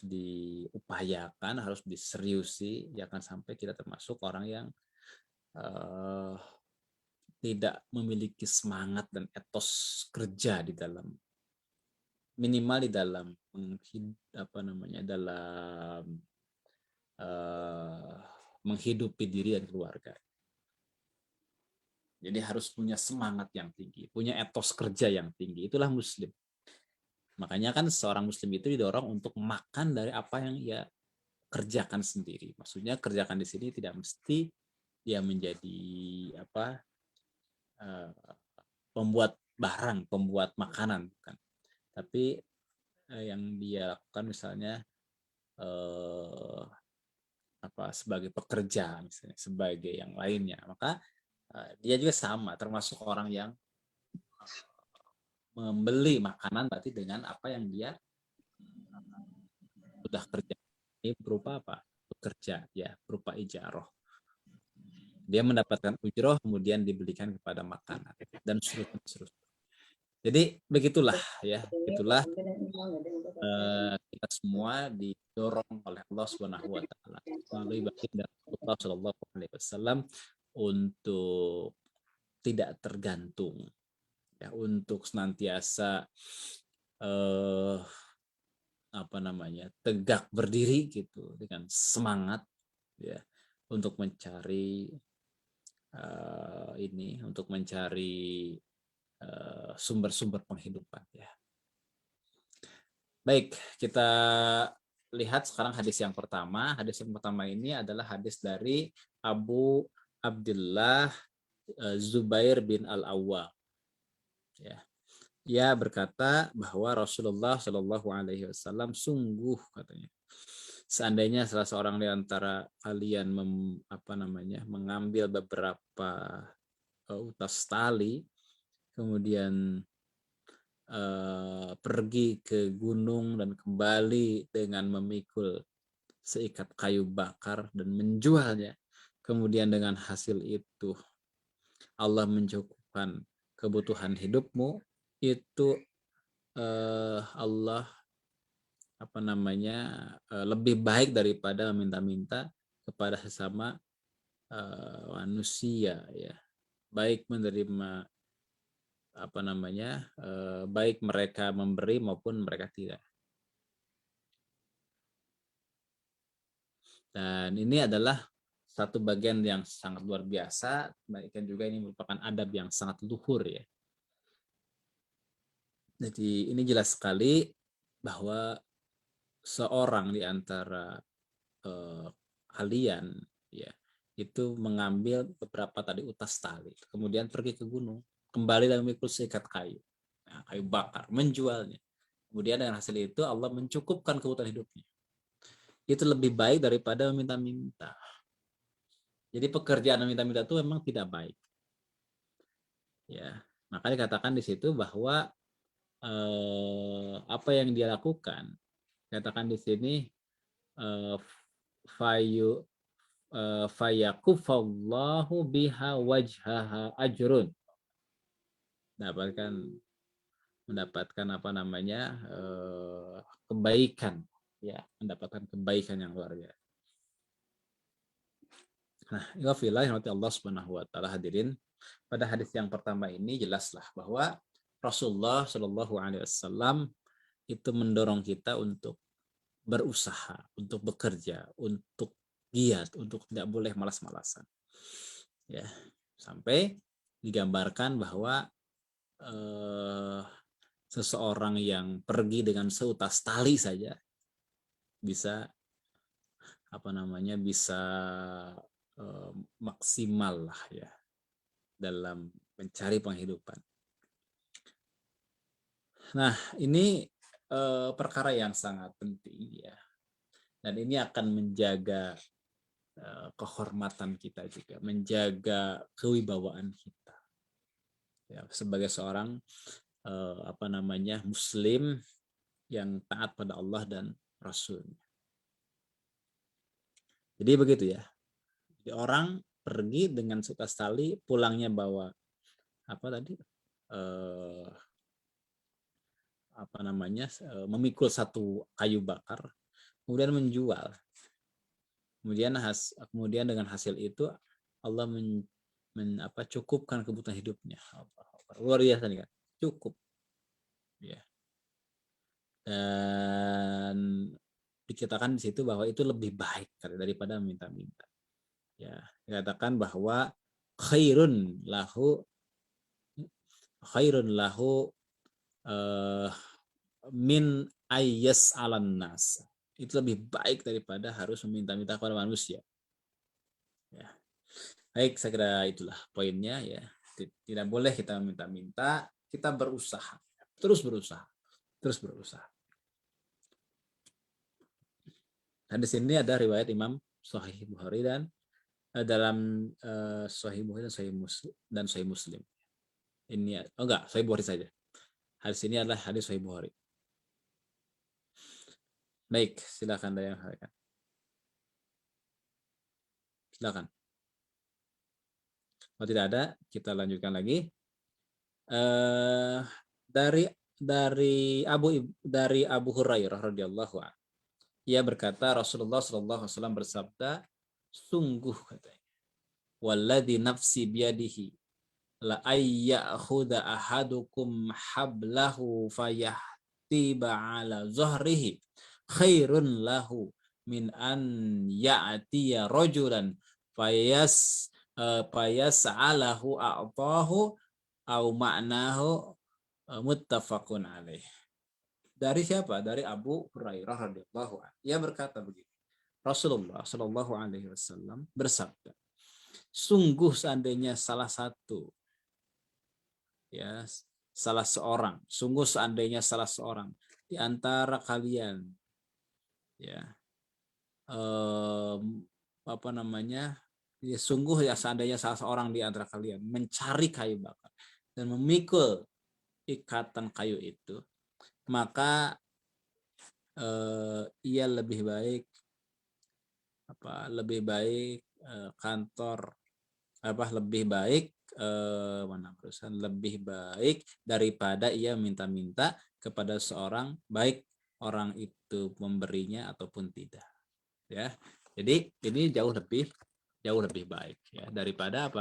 diupayakan, harus diseriusi, jangan sampai kita termasuk orang yang tidak memiliki semangat dan etos kerja di dalam, minimal di dalam menghidupi diri dan keluarga. Jadi harus punya semangat yang tinggi, punya etos kerja yang tinggi. Itulah Muslim. Makanya kan seorang Muslim itu didorong untuk makan dari apa yang ia kerjakan sendiri. Maksudnya kerjakan di sini tidak mesti dia menjadi pembuat barang, pembuat makanan, bukan. Tapi yang dia lakukan misalnya sebagai pekerja, misalnya sebagai yang lainnya, maka dia juga sama, termasuk orang yang membeli makanan berarti dengan apa yang dia sudah kerja. Ini berupa apa? Bekerja, ya, berupa ijarah. Dia mendapatkan ujroh, kemudian dibelikan kepada makanan dan seterusnya. Jadi begitulah ya, itulah kita semua didorong oleh Allah Subhanahu wa taala melalui baginda Rasulullah sallallahu alaihi wasallam untuk tidak tergantung ya, untuk senantiasa tegak berdiri gitu dengan semangat ya untuk mencari sumber-sumber penghidupan ya. Baik, kita lihat sekarang hadis yang pertama. Hadis yang pertama ini adalah hadis dari Abu Abdullah Zubair bin Al-Awwam. Ya. Ia berkata bahwa Rasulullah Shallallahu Alaihi Wasallam sungguh katanya, seandainya salah seorang di antara kalian mengambil beberapa utas tali, kemudian pergi ke gunung dan kembali dengan memikul seikat kayu bakar dan menjualnya. Kemudian dengan hasil itu Allah mencukupkan kebutuhan hidupmu, itu Allah lebih baik daripada meminta-minta kepada sesama manusia, ya, baik menerima baik mereka memberi maupun mereka tidak. Dan ini adalah satu bagian yang sangat luar biasa, bahkan juga ini merupakan adab yang sangat luhur, ya. Jadi ini jelas sekali bahwa seorang di antara kalian, ya, itu mengambil beberapa tadi utas tali, kemudian pergi ke gunung, kembali dan memikul seikat kayu, kayu bakar, menjualnya. Kemudian dengan hasil itu Allah mencukupkan kebutuhan hidupnya. Itu lebih baik daripada meminta-minta. Jadi pekerjaan meminta-minta itu memang tidak baik. Ya, maka dikatakan di situ bahwa apa yang dia lakukan, katakan di sini fayakufallahu biha wajhaha ajrun, mendapatkan kebaikan, ya, mendapatkan kebaikan yang luar biasa. Nah, ya Allah Subhanahu wa taala, hadirin, pada hadis yang pertama ini jelaslah bahwa Rasulullah Shallallahu alaihi wasallam itu mendorong kita untuk berusaha, untuk bekerja, untuk giat, untuk tidak boleh malas-malasan. Ya, sampai digambarkan bahwa seseorang yang pergi dengan seutas tali saja bisa bisa maksimal lah, ya, dalam mencari penghidupan. Nah, ini perkara yang sangat penting, ya, dan ini akan menjaga kehormatan kita juga, menjaga kewibawaan kita, ya, sebagai seorang Muslim yang taat pada Allah dan Rasul-Nya. Jadi begitu, ya. Jadi orang pergi dengan seutas tali, pulangnya bawa memikul satu kayu bakar, kemudian menjual. Kemudian dengan hasil itu Allah cukupkan kebutuhan hidupnya. Luar biasa nih, kan? Cukup. Ya. Dan dikatakan di situ bahwa itu lebih baik daripada minta-minta. Ya, dikatakan bahwa khairun lahu min ayyas alan nas. Itu lebih baik daripada harus meminta-minta kepada manusia. Ya. Baik, saya kira itulah poinnya, ya. Tidak boleh kita minta-minta, kita berusaha, terus berusaha. Dan di sini ada riwayat Imam Sahih Bukhari dan dalam Sahih Bukhari dan Sahih Muslim. Ini Sahih Bukhari saja. Hadis ini adalah hadis Sahih Bukhari. Baik, silakan ada yang hadirkan. Silakan. Kalau tidak ada, kita lanjutkan lagi. Dari Abu Hurairah radhiyallahu anhu, ia berkata, Rasulullah sallallahu alaihi wasallam bersabda, sungguh, katanya, walladzi nafsi biyadihi la ayya'khudha ahadukum hablahu fayahtiba ala zahrihi khairun lahu min an ya'tiya rajulan fayas'alahu a'tahu au ma'nahu, muttafaqun alaih. Dari siapa? Dari Abu Hurairah radhiyallahu anhu. Ia berkata begini, Rasulullah Shallallahu alaihi wasallam bersabda, sungguh seandainya salah seorang di antara kalian, ya, Ya, sungguh ya seandainya salah seorang di antara kalian mencari kayu bakar dan memikul ikatan kayu itu, maka ia lebih baik kantor lebih baik lebih baik daripada ia minta-minta kepada seorang, baik orang itu memberinya ataupun tidak, ya. Jadi ini jauh lebih baik, ya, daripada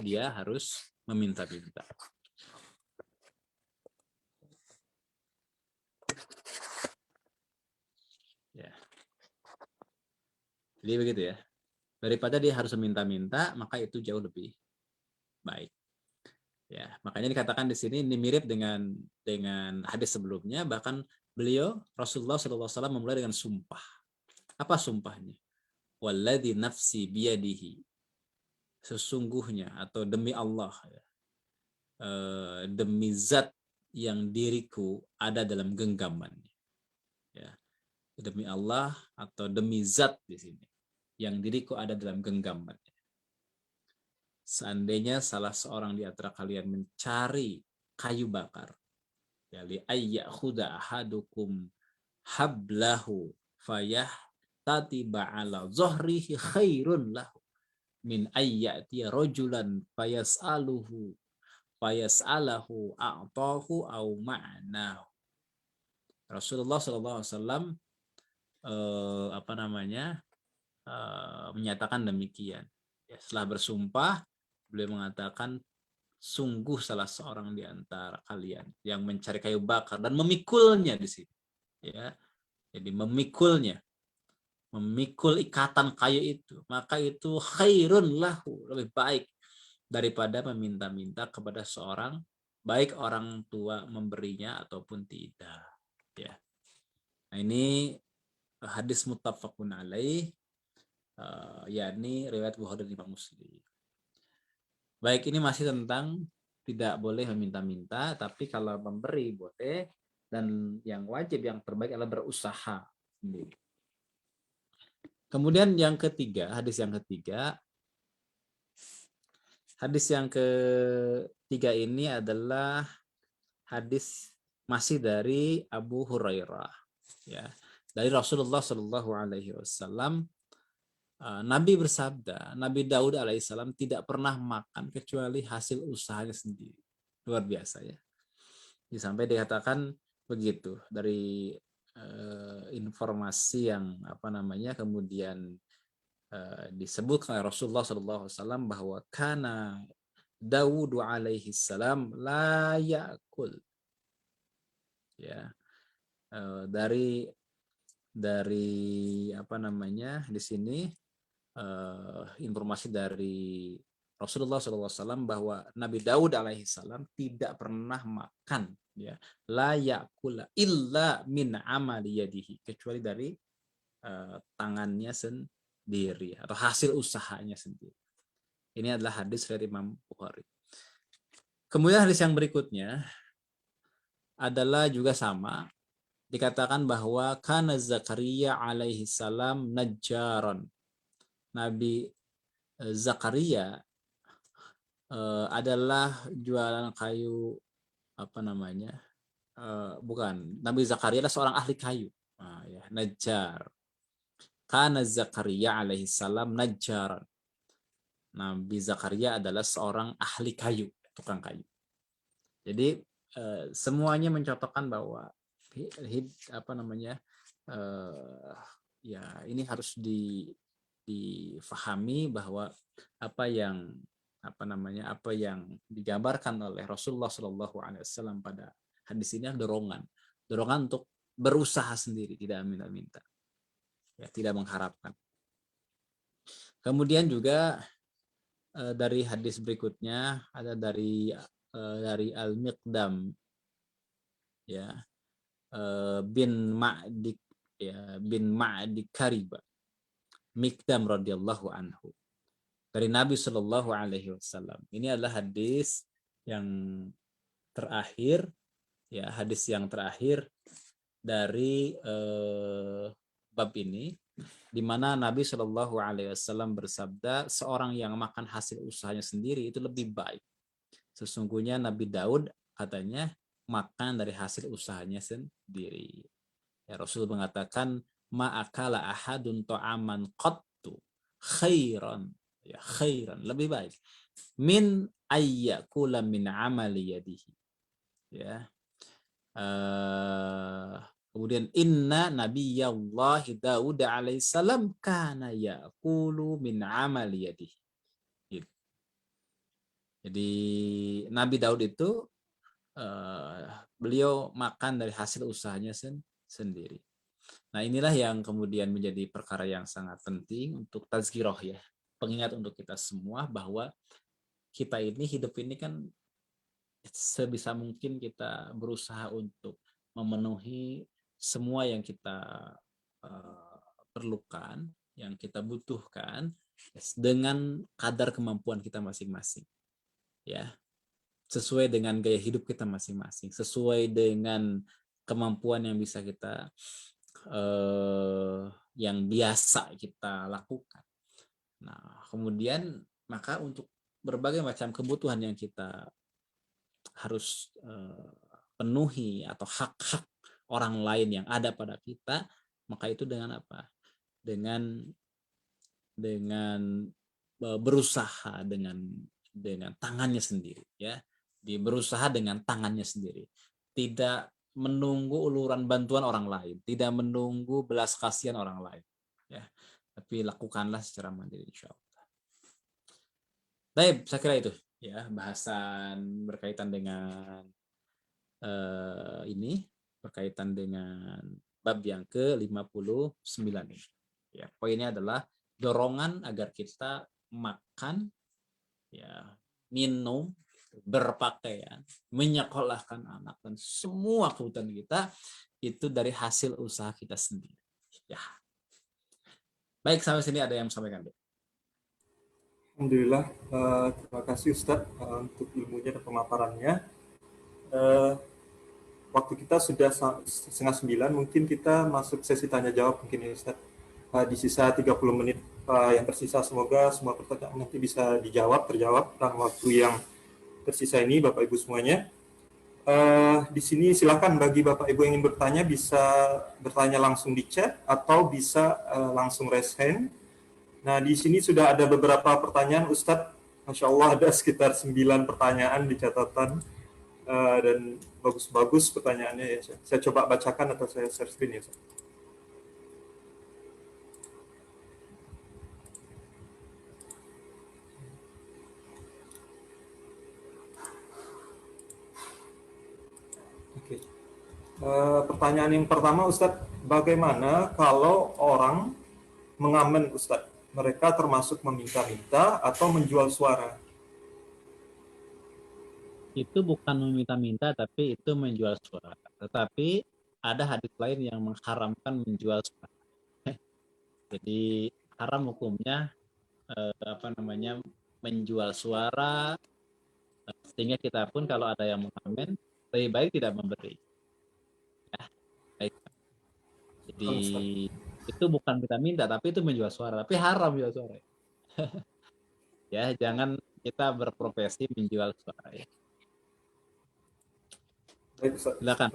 dia harus meminta-minta. Ya. Jadi begitu ya. Daripada dia harus meminta-minta, maka itu jauh lebih baik. Ya, makanya dikatakan di sini ini mirip dengan hadis sebelumnya, bahkan beliau Rasulullah SAW memulai dengan sumpah. Apa sumpahnya? Walladzi nafsi biyadihi. Sesungguhnya atau demi Allah, ya. Demi zat yang diriku ada dalam genggamannya. Ya. Demi Allah atau demi zat di sini yang diriku ada dalam genggamannya. Seandainya salah seorang di antara kalian mencari kayu bakar, ya, li ayyakhuda ahadukum hablahu fayahtatiba ala zuhrihi khairun lahu min ayyati rajulan fayas'alahu a'tahu au ma'nahu. Rasulullah SAW menyatakan demikian. Ya, setelah bersumpah, beliau mengatakan, sungguh salah seorang di antara kalian yang mencari kayu bakar dan memikulnya di sini. Ya, jadi memikul ikatan kayu itu, maka itu khairun lahu, lebih baik daripada meminta-minta kepada seorang, baik orang tua memberinya ataupun tidak. Ya, nah ini hadis muttafaqun alaih. Yakni riwayat Bukhari dan Imam Muslim. Baik, ini masih tentang tidak boleh meminta-minta, tapi kalau memberi boleh, dan yang wajib, yang terbaik adalah berusaha sendiri. Kemudian yang ketiga, hadis yang ketiga ini adalah hadis masih dari Abu Hurairah, ya, dari Rasulullah Shallallahu Alaihi Wasallam. Nabi bersabda, Nabi Daud alaihissalam tidak pernah makan kecuali hasil usahanya sendiri. Luar biasa, ya. Sampai dikatakan begitu dari informasi yang kemudian disebut oleh Rasulullah SAW bahwa kana Daud alaihissalam la yakul. Ya, dari di sini informasi dari Rasulullah SAW bahwa Nabi Daud alaihissalam tidak pernah makan, ya, la yakula illa min amali yadihi, kecuali dari tangannya sendiri atau hasil usahanya sendiri. Ini adalah hadis dari Imam Bukhari. Kemudian hadis yang berikutnya adalah juga sama, dikatakan bahwa kana Zakaria alaihissalam najjaran. Nabi Zakaria adalah jualan kayu, bukan, Nabi Zakaria adalah seorang ahli kayu, ya, najjar. Kana Zakaria alaihissalam najjaran. Nabi Zakaria adalah seorang ahli kayu, tukang kayu. Jadi semuanya mencontohkan bahwa ya, ini harus difahami bahwa apa yang digambarkan oleh Rasulullah SAW pada hadis ini adalah dorongan untuk berusaha sendiri, tidak minta-minta, ya, tidak mengharapkan. Kemudian juga dari hadis berikutnya ada dari Al-Miqdam, ya, bin Ma'di Kariba, Miqdam radhiyallahu anhu, dari Nabi Shallallahu Alaihi Wasallam. Ini adalah hadis yang terakhir, ya, hadis yang terakhir dari bab ini, di mana Nabi Shallallahu Alaihi Wasallam bersabda, seorang yang makan hasil usahanya sendiri itu lebih baik. Sesungguhnya Nabi Daud katanya makan dari hasil usahanya sendiri. Ya, Rasul mengatakan, ma'akala ahadun ta'aman qattu khairan, ya khairan, lebih baik min ayyakula min amali yadihi. Ya. Kemudian inna nabiyallahi Daud alaihissalam kana yaqulu min amali yadihi. Gitu. Jadi Nabi Daud itu beliau makan dari hasil usahanya sendiri. Nah, inilah yang kemudian menjadi perkara yang sangat penting untuk tazkirah ya. Pengingat untuk kita semua bahwa kita ini hidup ini kan sebisa mungkin kita berusaha untuk memenuhi semua yang kita perlukan, yang kita butuhkan dengan kadar kemampuan kita masing-masing. Ya. Sesuai dengan gaya hidup kita masing-masing, sesuai dengan kemampuan yang bisa kita yang biasa kita lakukan. Nah, kemudian maka untuk berbagai macam kebutuhan yang kita harus penuhi atau hak-hak orang lain yang ada pada kita, maka itu dengan apa? Dengan berusaha dengan tangannya sendiri, ya. Berusaha dengan tangannya sendiri. Tidak menunggu uluran bantuan orang lain, tidak menunggu belas kasihan orang lain, ya. Tapi lakukanlah secara mandiri, insya Allah. Baik, saya kira itu ya bahasan berkaitan dengan ini, berkaitan dengan bab yang ke-59 ini. Ya, poinnya adalah dorongan agar kita makan, ya, minum, berpakaian, menyekolahkan anak, dan semua kebutuhan kita itu dari hasil usaha kita sendiri. Ya. Baik, sampai sini ada yang sampaikan? Alhamdulillah, terima kasih Ustadz untuk ilmunya dan pemaparannya. Waktu kita sudah 8:30, mungkin kita masuk sesi tanya jawab mungkin ya Ustadz. Di sisa 30 menit yang tersisa, semoga semua pertanyaan nanti bisa terjawab dalam waktu yang tersisa ini, Bapak Ibu semuanya. Di sini silakan bagi Bapak Ibu yang ingin bertanya bisa bertanya langsung di chat atau bisa langsung raise hand. Nah, di sini sudah ada beberapa pertanyaan Ustadz. Masya Allah ada sekitar 9 pertanyaan di catatan dan bagus-bagus pertanyaannya ya. Saya coba bacakan atau saya share screen ya Ustadz. Oke. Pertanyaan yang pertama Ustadz, bagaimana kalau orang mengamen Ustadz? Mereka termasuk meminta-minta atau menjual suara? Itu bukan meminta-minta, tapi itu menjual suara. Tetapi ada hadis lain yang mengharamkan menjual suara. Jadi haram hukumnya menjual suara, sehingga kita pun kalau ada yang mengamen lebih baik tidak memberi. Ya, baik. Jadi itu bukan minta-minta, tapi itu menjual suara. Tapi haram jual suara. Ya, jangan kita berprofesi menjual suara. Ya. Baik, Ustaz. Silakan.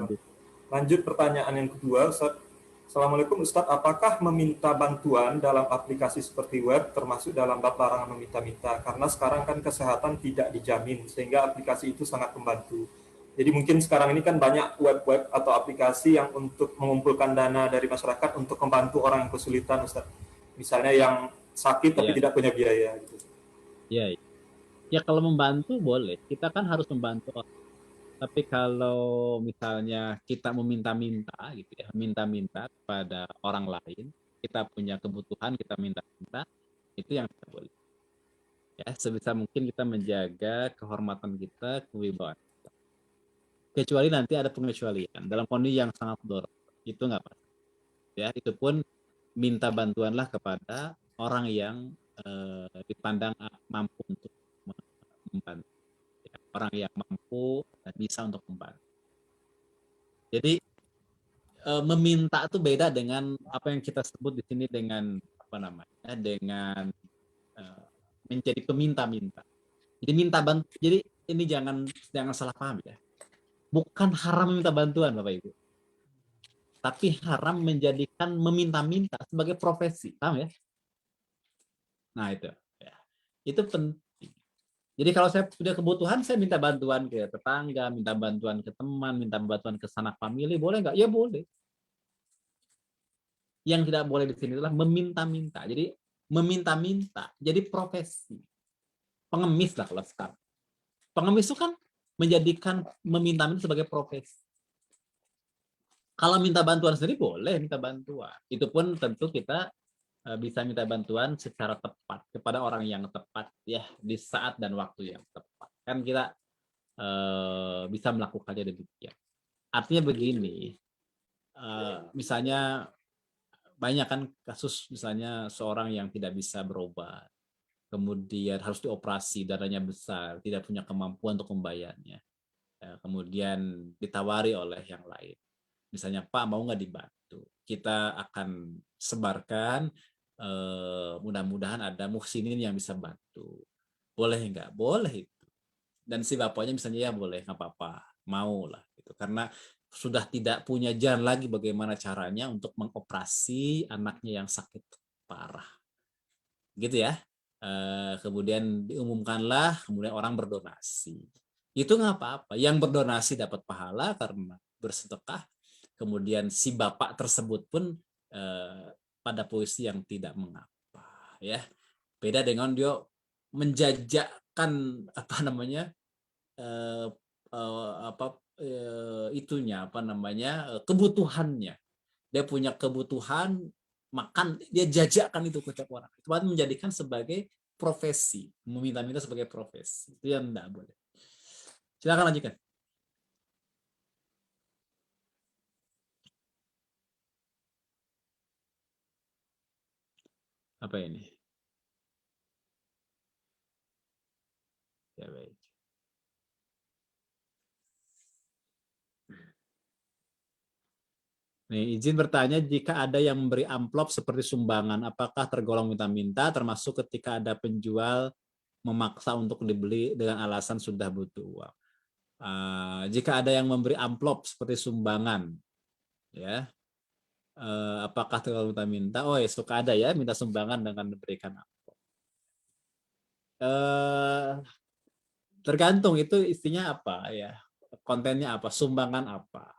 Lanjut pertanyaan yang kedua, Ustaz. Assalamualaikum Ustaz, apakah meminta bantuan dalam aplikasi seperti web termasuk dalam bab larangan meminta-minta? Karena sekarang kan kesehatan tidak dijamin, sehingga aplikasi itu sangat membantu. Jadi mungkin sekarang ini kan banyak web-web atau aplikasi yang untuk mengumpulkan dana dari masyarakat untuk membantu orang yang kesulitan, Ustaz. Misalnya yang sakit tapi tidak punya biaya. Gitu. Ya, ya kalau membantu boleh. Kita kan harus membantu orang. Tapi kalau misalnya kita meminta-minta gitu ya, minta-minta kepada orang lain, kita punya kebutuhan, kita minta-minta, itu yang tidak boleh. Ya, sebisa mungkin kita menjaga kehormatan kita, kewibawaan kita. Kecuali nanti ada pengecualian dalam kondisi yang sangat darurat, itu nggak apa-apa. Ya, itu pun minta bantuanlah kepada orang yang dipandang mampu untuk membantu. Orang yang mampu dan bisa untuk membantu. Jadi meminta itu beda dengan apa yang kita sebut di sini dengan apa namanya, dengan menjadi peminta-minta. Jadi minta bantu. Jadi ini jangan salah paham ya. Bukan haram meminta bantuan Bapak Ibu. Tapi haram menjadikan meminta-minta sebagai profesi, paham ya? Nah itu, ya. Itu penting. Jadi kalau saya punya kebutuhan, saya minta bantuan ke tetangga, minta bantuan ke teman, minta bantuan ke sanak famili, boleh nggak? Ya boleh. Yang tidak boleh di sini adalah meminta-minta. Jadi meminta-minta, jadi profesi. Pengemis lah kalau sekarang. Pengemis itu kan menjadikan meminta-minta sebagai profesi. Kalau minta bantuan sendiri boleh minta bantuan. Itu pun tentu kita bisa minta bantuan secara tepat kepada orang yang tepat ya, di saat dan waktu yang tepat. Kan kita bisa melakukannya demikian. Artinya begini, misalnya banyak kan kasus misalnya seorang yang tidak bisa berobat, kemudian harus dioperasi, dananya besar, tidak punya kemampuan untuk membayarnya. Kemudian ditawari oleh yang lain. Misalnya, Pak mau nggak dibantu? Kita akan sebarkan, mudah-mudahan ada muhsinin yang bisa bantu. Boleh nggak? Boleh itu. Dan si bapaknya misalnya ya boleh, nggak apa-apa, mau lah. Gitu. Karena sudah tidak punya jalan lagi bagaimana caranya untuk mengoperasi anaknya yang sakit parah. Gitu ya. Kemudian diumumkanlah, kemudian orang berdonasi. Itu nggak apa-apa. Yang berdonasi dapat pahala karena bersedekah. Kemudian si bapak tersebut pun pada posisi yang tidak mengapa, ya. Beda dengan dia menjajakan apa namanya itunya apa namanya kebutuhannya. Dia punya kebutuhan makan, dia jajakan itu ke setiap orang. Itu menjadikan sebagai profesi, meminta-minta sebagai profesi. Itu yang tidak boleh. Silakan lanjutkan. Apa ini? Ya baik. Nih, izin bertanya, jika ada yang memberi amplop seperti sumbangan, apakah tergolong minta-minta, termasuk ketika ada penjual memaksa untuk dibeli dengan alasan sudah butuh uang. Jika ada yang memberi amplop seperti sumbangan, ya, apakah tergolong minta-minta? Oh ya, suka ada ya minta sumbangan dengan memberikan amplop. Tergantung itu isinya apa ya, kontennya apa, sumbangan apa.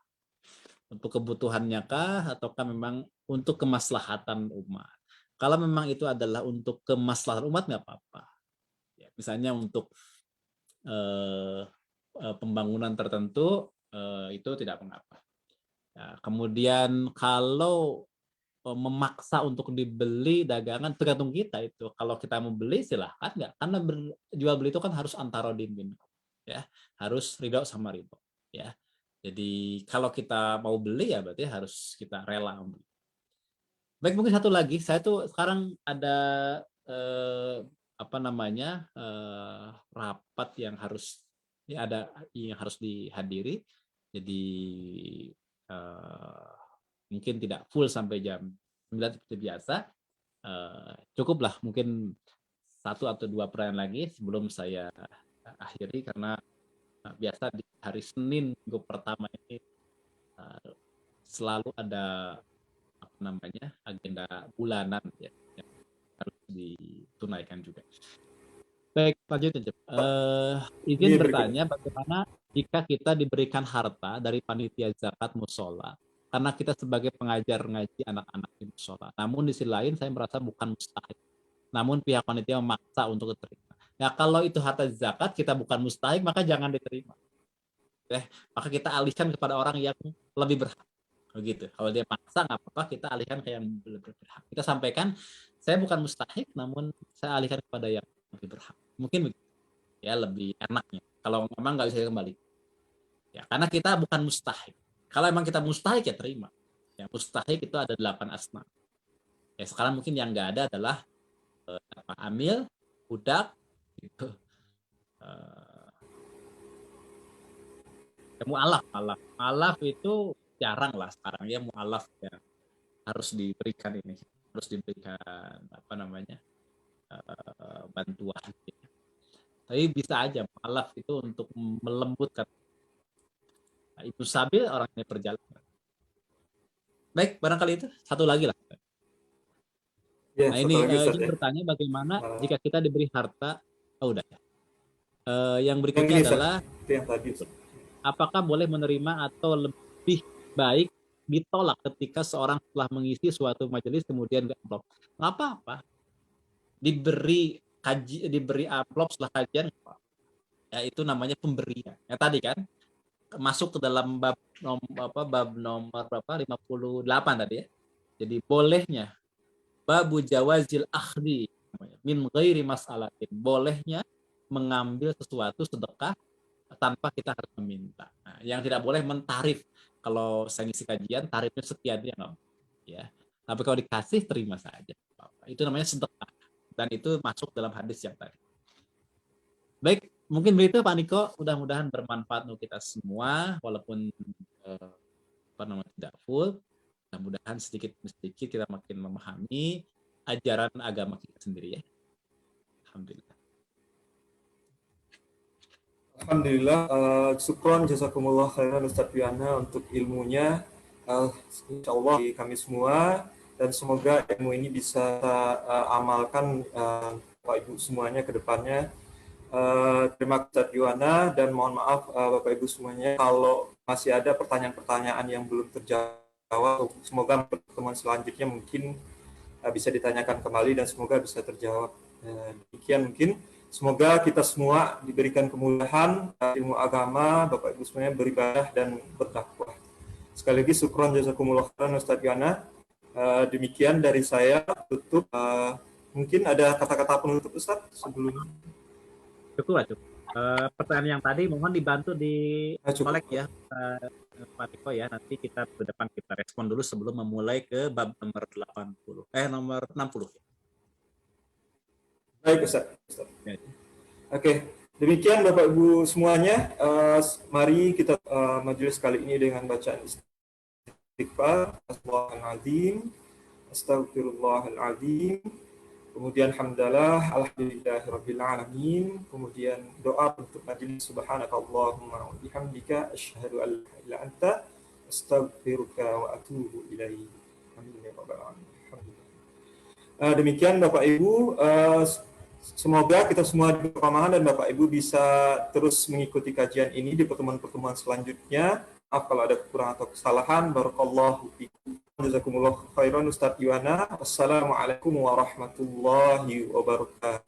Untuk kebutuhannya kah, ataukah memang untuk kemaslahatan umat? Kalau memang itu adalah untuk kemaslahatan umat, nggak apa-apa. Ya, misalnya untuk pembangunan tertentu, itu tidak mengapa. Ya, kemudian kalau memaksa untuk dibeli dagangan, tergantung kita itu. Kalau kita mau beli silahkan, nggak, karena jual beli itu kan harus antara dimin, ya, harus ridho sama ridho, ya. Jadi kalau kita mau beli ya berarti harus kita rela membeli. Baik, mungkin satu lagi, saya tuh sekarang ada apa namanya rapat yang harus dihadiri. Jadi mungkin tidak full sampai jam 9 seperti biasa. Cukuplah mungkin 1 atau 2 pertanyaan lagi sebelum saya akhiri, karena biasa di hari Senin minggu pertama ini selalu ada apa namanya agenda bulanan ya, yang harus ditunaikan juga. Baik, lanjut. Izin bertanya, bagaimana jika kita diberikan harta dari panitia zakat musola, karena kita sebagai pengajar ngaji anak-anak di musola, namun di sisi lain saya merasa bukan mustahil, namun pihak panitia memaksa untuk diterima. Ya kalau itu harta zakat, kita bukan mustahil, maka jangan diterima. Maka kita alihkan kepada orang yang lebih berhak. Begitu. Kalau dia maksa nggak apa-apa, kita alihkan ke yang lebih berhak. Kita sampaikan, saya bukan mustahik, namun saya alihkan kepada yang lebih berhak. Mungkin begitu. Ya, lebih enaknya. Kalau memang nggak bisa kembali. Ya, karena kita bukan mustahik. Kalau memang kita mustahik ya terima. Ya, mustahik itu ada 8 asma. Ya, sekarang mungkin yang nggak ada adalah amil, budak, gitu. Mu'alaf itu jarang lah sekarang ya mu'alaf ya harus diberikan ini, harus diberikan apa namanya bantuan. Tapi bisa aja mu'alaf itu untuk melembutkan. Nah, Ibnu Sabil orangnya perjalanan. Baik, barangkali itu satu lagi lah. Ya, Nah satu ini lagi, Ustaz, ingin ya. bertanya bagaimana jika kita diberi harta, udah. Yang berikutnya Yang ini, Ustaz, adalah itu yang tadi, Ustaz. apakah boleh menerima atau lebih baik ditolak ketika seorang telah mengisi suatu majelis kemudian nggak amplop? Nggak apa-apa. Diberi amplop setelah kajian, ya itu namanya pemberian. Ya tadi kan masuk ke dalam bab nomor berapa 58 tadi ya. Jadi bolehnya babu jawazil akhdi min ghairi mas'alatin, bolehnya mengambil sesuatu sedekah tanpa kita harus meminta. Nah, yang tidak boleh mentarif. Kalau saya ngisi kajian tarifnya sekian dia nggak, ya. Tapi kalau dikasih terima saja. Itu namanya sedekah dan itu masuk dalam hadis yang tadi. Baik, mungkin begitu Pak Niko. Mudah-mudahan bermanfaat untuk kita semua, walaupun tidak full. Mudah-mudahan sedikit kita makin memahami ajaran agama kita sendiri ya. Alhamdulillah. Alhamdulillah, syukron jazakumullah khairan Ustaz Wiana untuk ilmunya. Insyaallah kami semua, dan semoga ilmu ini bisa amalkan Bapak Ibu semuanya ke depannya. Terima kasih Ustaz Wiana, dan mohon maaf Bapak Ibu semuanya kalau masih ada pertanyaan-pertanyaan yang belum terjawab. Semoga pertemuan selanjutnya mungkin bisa ditanyakan kembali dan semoga bisa terjawab. Demikian mungkin. Semoga kita semua diberikan kemudahan ilmu agama, Bapak Ibu semuanya beribadah dan berdakwah. Sekali lagi syukron jazakumullah khairan Ustaz Yana. Demikian dari saya, tutup. Mungkin ada kata-kata penutup Ustaz sebelum Cukup. Pertanyaan yang tadi mohon dibantu di kolek ya Pak Tiko ya. Nanti kita ke depan kita respon dulu sebelum memulai ke bab nomor nomor 60. Baik Ustaz. Oke, demikian Bapak Ibu semuanya. Mari kita majelis kali ini dengan bacaan istighfar, Astagfirullahaladzim, Astagfirullahaladzim, kemudian hamdalah, alhamdulillahirabbil alamin, kemudian doa untuk majelis subhanakallahumma wa bihamdika asyhadu an la ilaha illa anta astaghfiruka wa atubu ilaik. Amin ya rabbal alamin. Demikian Bapak Ibu, semoga kita semua diberi pemahaman dan Bapak Ibu bisa terus mengikuti kajian ini di pertemuan-pertemuan selanjutnya. Maaf kalau ada kekurangan atau kesalahan. Barakallahu fiikum. Jazakumullah khairan Ustaz Yuwana. Wassalamualaikum warahmatullahi wabarakatuh.